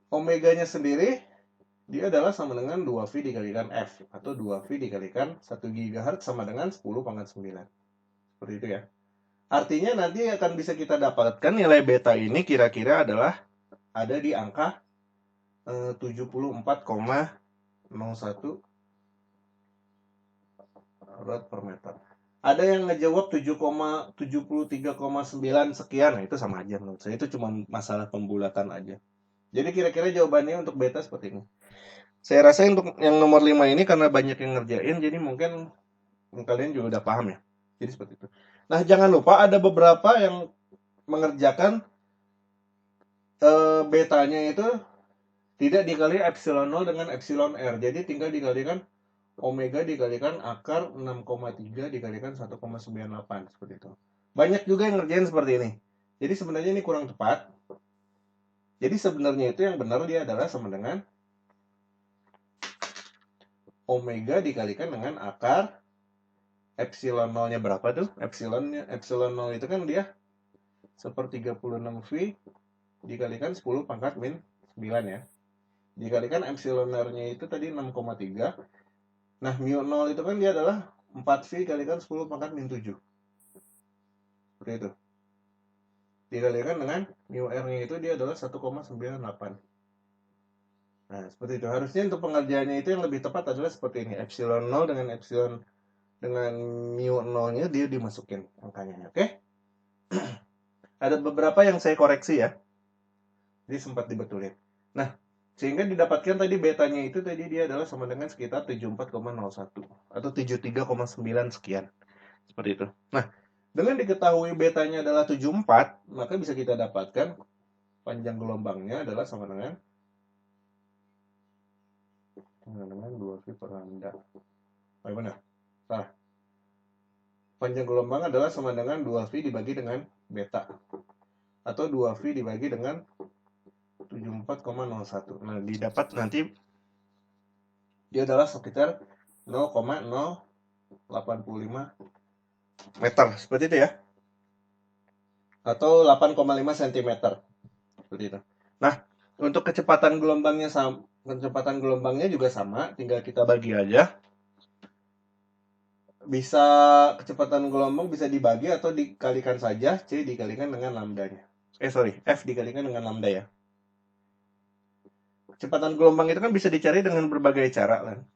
Omeganya sendiri dia adalah sama dengan 2V dikalikan F atau 2V dikalikan 1 GHz sama dengan 10 pangkat 9. Seperti itu ya. Artinya nanti akan bisa kita dapatkan nilai beta ini kira-kira adalah ada di angka 74,01 rad per meter. Ada yang ngejawab 7,73,9 sekian. Nah, itu sama aja menurut saya. Itu cuma masalah pembulatan aja. Jadi kira-kira jawabannya untuk beta seperti ini. Saya rasa untuk yang nomor 5 ini karena banyak yang ngerjain, jadi mungkin kalian juga udah paham ya. Jadi seperti itu. Nah, jangan lupa ada beberapa yang mengerjakan betanya itu tidak dikali epsilon 0 dengan epsilon r. Jadi tinggal dikalikan omega dikalikan akar 6,3 dikalikan 1,98 seperti itu. Banyak juga yang ngerjain seperti ini. Jadi sebenarnya ini kurang tepat. Jadi sebenarnya itu yang benar dia adalah sama dengan omega dikalikan dengan akar epsilon 0-nya berapa tuh? Epsilon 0 itu kan dia 1/36 V dikalikan 10 pangkat min 9 ya. Dikalikan epsilon r-nya itu tadi 6,3. Nah, mu 0 itu kan dia adalah 4V kalikan 10 pangkat min 7. Seperti itu. Dikalikan dengan mu r-nya itu dia adalah 1,98. Nah, seperti itu. Harusnya untuk pengerjaannya itu yang lebih tepat adalah seperti ini. Epsilon 0 dengan epsilon dengan mu 0-nya dia dimasukin angkanya. Oke? Ada beberapa yang saya koreksi ya. Jadi sempat dibetulin. Nah, sehingga didapatkan tadi betanya itu tadi dia adalah sama dengan sekitar 74,01 atau 73,9 sekian. Seperti itu. Nah, dengan diketahui betanya adalah 74, maka bisa kita dapatkan panjang gelombangnya adalah sama dengan 2V per lambda. Bagaimana? Salah. Panjang gelombang adalah sama dengan 2V dibagi dengan beta. Atau 2V dibagi dengan 74,01. Nah, didapat nanti dia adalah sekitar 0,085 meter. Seperti itu ya. Atau 8,5 cm. Seperti itu. Nah, untuk kecepatan gelombangnya juga sama, tinggal kita bagi aja. Bisa kecepatan gelombang bisa dibagi atau dikalikan saja, C dikalikan dengan lambdanya. F dikalikan dengan lambda ya. Kecepatan gelombang itu kan bisa dicari dengan berbagai cara kan.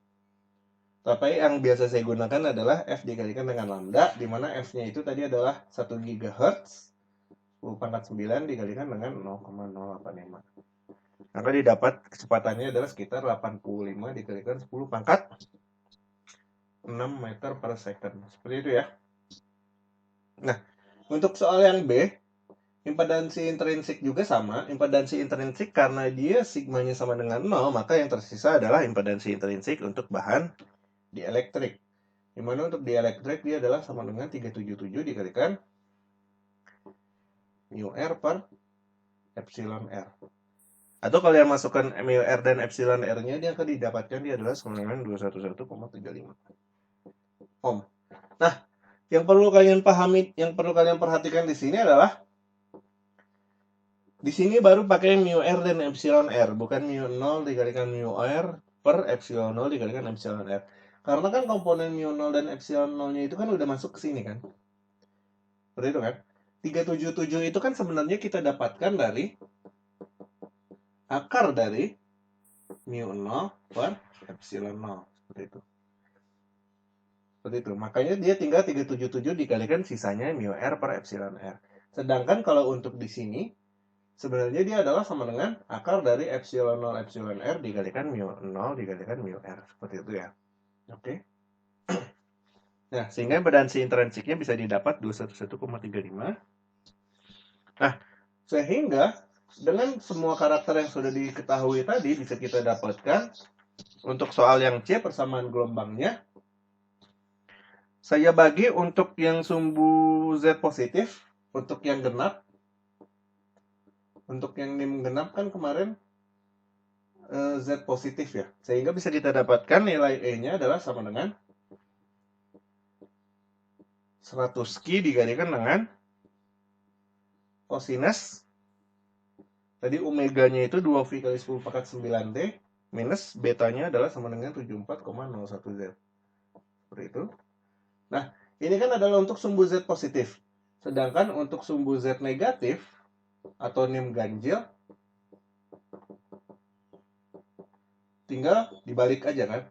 Tapi yang biasa saya gunakan adalah F dikalikan dengan lambda, di mana F-nya itu tadi adalah 1 GHz, 10 pangkat 9 dikalikan dengan 0,085. Maka didapat kecepatannya adalah sekitar 85 dikalikan 10 pangkat 6 meter per second. Seperti itu ya. Nah, untuk soal yang B, impedansi intrinsik juga sama. Impedansi intrinsik karena dia sigmanya sama dengan 0, maka yang tersisa adalah impedansi intrinsik untuk bahan dielektrik. Dimana untuk dielektrik dia adalah sama dengan 377 dikalikan mu R per epsilon R. Atau kalau yang masukkan mu R dan epsilon R-nya, dia akan didapatkan dia adalah sama dengan 211,35 ohm. Nah, yang perlu kalian pahami, yang perlu kalian perhatikan di sini adalah di sini baru pakai mu R dan epsilon R, bukan mu 0 dikalikan mu R per epsilon 0 dikalikan epsilon R. Karena kan komponen mu 0 dan epsilon 0-nya itu kan udah masuk ke sini kan. Seperti itu kan. 377 itu kan sebenarnya kita dapatkan dari akar dari mu 0 per epsilon 0. Seperti itu. Seperti itu. Makanya dia tinggal 377 dikalikan sisanya mu R per epsilon R. Sedangkan kalau untuk di sini, sebenarnya dia adalah sama dengan akar dari epsilon 0 epsilon R dikalikan mu 0 dikalikan mu R. Seperti itu ya. Oke. Nah, sehingga impedansi intrinsiknya bisa didapat 211,35. Nah, sehingga dengan semua karakter yang sudah diketahui tadi bisa kita dapatkan untuk soal yang C persamaan gelombangnya. Saya bagi untuk yang sumbu Z positif, untuk yang genap. Untuk yang NIM genap kan kemarin Z positif ya. Sehingga bisa kita dapatkan nilai E-nya adalah sama dengan 100 Ki dikalikan dengan kosinus. Tadi omeganya itu 2V kali 10 pangkat 9D minus betanya adalah sama dengan 74,01 Z. Seperti itu. Nah, ini kan adalah untuk sumbu Z positif. Sedangkan untuk sumbu Z negatif atau NIM ganjil tinggal dibalik aja kan.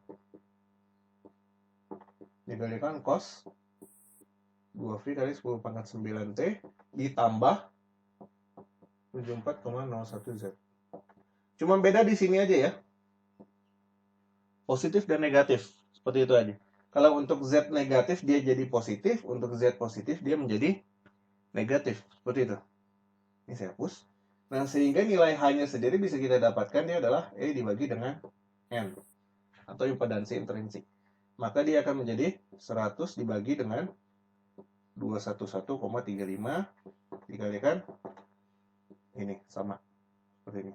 Dikalikan cos 2V kali 10 pangkat 9T ditambah 74,01Z. Cuma beda di sini aja ya. Positif dan negatif. Seperti itu aja. Kalau untuk Z negatif dia jadi positif, untuk Z positif dia menjadi negatif. Seperti itu. Ini saya hapus. Nah, sehingga nilai H-nya sendiri bisa kita dapatkan dia adalah E dibagi dengan N. Atau impedansi intrinsik. Maka dia akan menjadi 100 dibagi dengan 211,35 dikalikan ini sama seperti ini.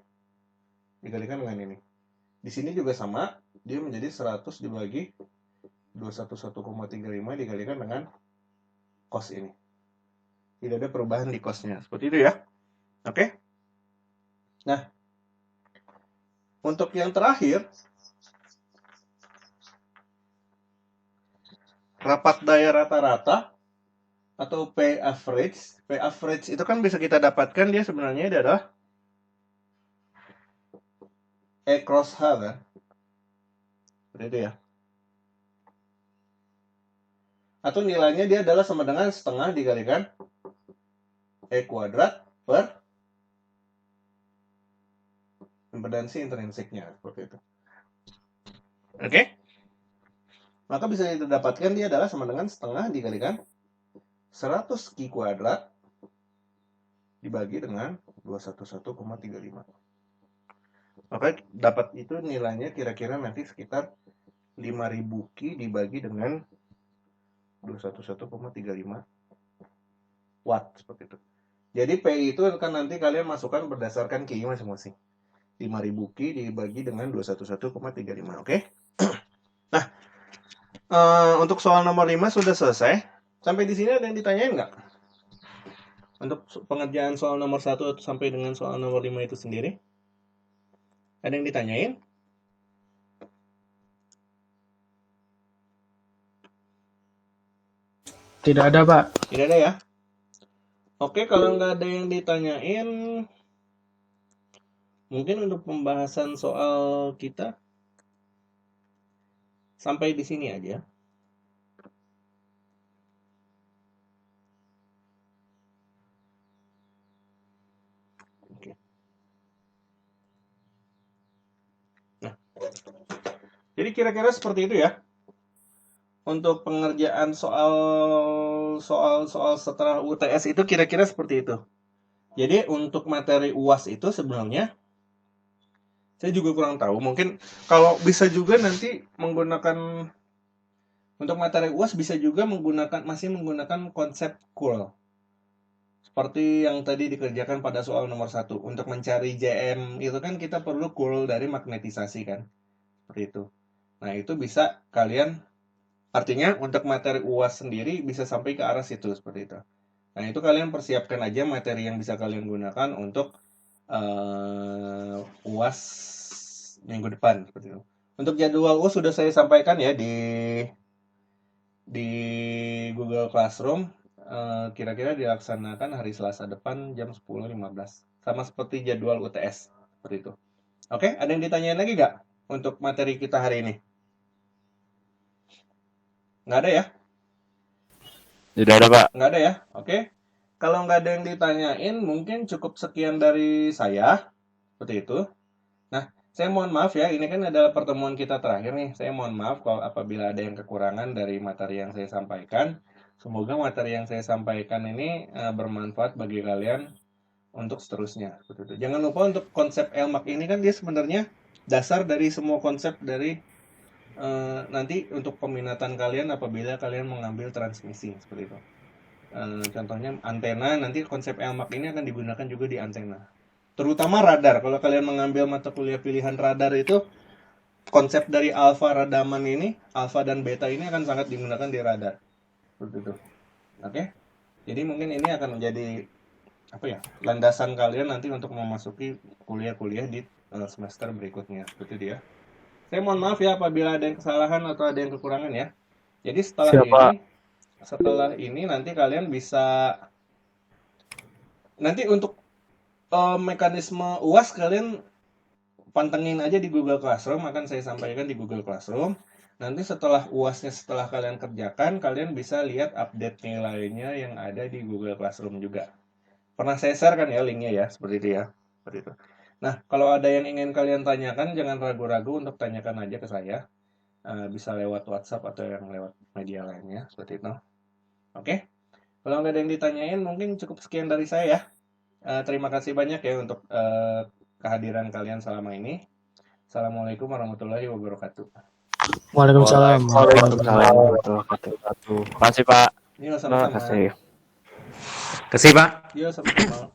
Dikalikan dengan ini. Di sini juga sama, dia menjadi 100 dibagi 211,35 dikalikan dengan cos ini. Tidak ada perubahan di cosnya. Seperti itu ya. Oke. Nah, untuk yang terakhir, rapat daya rata-rata atau P average. P average itu kan bisa kita dapatkan dia sebenarnya adalah E cross H kan. Seperti itu ya. Atau nilainya dia adalah sama dengan setengah dikalikan E kuadrat per impedansi intrinsiknya. Seperti itu. Oke. Maka bisa kita dapatkan dia adalah sama dengan setengah dikalikan 100 Q kuadrat dibagi dengan 211,35. Maka dapat itu nilainya kira-kira nanti sekitar 5000 Q dibagi dengan 211,35 watt seperti itu. Jadi P itu akan nanti kalian masukkan berdasarkan Q masing-masing. 5000 Q dibagi dengan 211,35, oke? Nah, untuk soal nomor 5 sudah selesai. Sampai di sini ada yang ditanyain nggak? Untuk pengerjaan soal nomor 1 sampai dengan soal nomor 5 itu sendiri? Ada yang ditanyain? Tidak ada, Pak. Tidak ada ya? Oke, kalau nggak ada yang ditanyain, mungkin untuk pembahasan soal kita sampai di sini aja. Oke. Nah, jadi kira-kira seperti itu ya. Untuk pengerjaan soal setelah UTS itu kira-kira seperti itu. Jadi untuk materi UAS itu sebenarnya saya juga kurang tahu. Mungkin kalau bisa juga nanti menggunakan untuk materi UAS bisa juga masih menggunakan konsep cool. Seperti yang tadi dikerjakan pada soal nomor 1. Untuk mencari JM itu kan kita perlu cool dari magnetisasi kan. Seperti itu. Nah, itu bisa kalian artinya untuk materi UAS sendiri bisa sampai ke arah situ seperti itu. Nah, itu kalian persiapkan aja materi yang bisa kalian gunakan untuk UAS minggu depan seperti itu. Untuk jadwal UAS sudah saya sampaikan ya di Google Classroom. Kira-kira dilaksanakan hari Selasa depan jam 10.15. Sama seperti jadwal UTS seperti itu. Oke, ada yang ditanyain lagi nggak untuk materi kita hari ini? Nggak ada ya? Tidak ada, Pak. Nggak ada ya? Oke. Kalau nggak ada yang ditanyain, mungkin cukup sekian dari saya. Seperti itu. Nah, saya mohon maaf ya, ini kan adalah pertemuan kita terakhir nih. Saya mohon maaf kalau apabila ada yang kekurangan dari materi yang saya sampaikan. Semoga materi yang saya sampaikan ini bermanfaat bagi kalian untuk seterusnya. Seperti itu. Jangan lupa untuk konsep LMAC ini kan dia sebenarnya dasar dari semua konsep dari nanti untuk peminatan kalian apabila kalian mengambil transmisi seperti itu. Contohnya antena, nanti konsep LMAC ini akan digunakan juga di antena. Terutama radar. Kalau kalian mengambil mata kuliah pilihan radar itu konsep dari alfa radaman ini, alfa dan beta ini akan sangat digunakan di radar. Seperti itu. Oke. Jadi mungkin ini akan menjadi landasan kalian nanti untuk memasuki kuliah-kuliah di semester berikutnya. Seperti itu ya. Saya mohon maaf ya apabila ada yang kesalahan atau ada yang kekurangan ya. Jadi setelah ini nanti kalian bisa nanti untuk mekanisme UAS kalian pantengin aja di Google Classroom, akan saya sampaikan di Google Classroom. Nanti setelah UASnya, setelah kalian kerjakan, kalian bisa lihat update nilainya yang ada di Google Classroom juga. Pernah saya share kan ya linknya ya, seperti itu ya. Seperti itu. Nah, kalau ada yang ingin kalian tanyakan, jangan ragu-ragu untuk tanyakan aja ke saya. Bisa lewat WhatsApp atau yang lewat media lainnya, seperti itu. Oke? Kalau nggak ada yang ditanyain, mungkin cukup sekian dari saya ya. Terima kasih banyak ya untuk kehadiran kalian selama ini. Assalamualaikum warahmatullahi wabarakatuh. Waalaikumsalam. Waalaikumsalam warahmatullahi wabarakatuh. Makasih Pak. Yuk, sama-sama. Makasih. Kasih Pak. Yuk, sama-sama.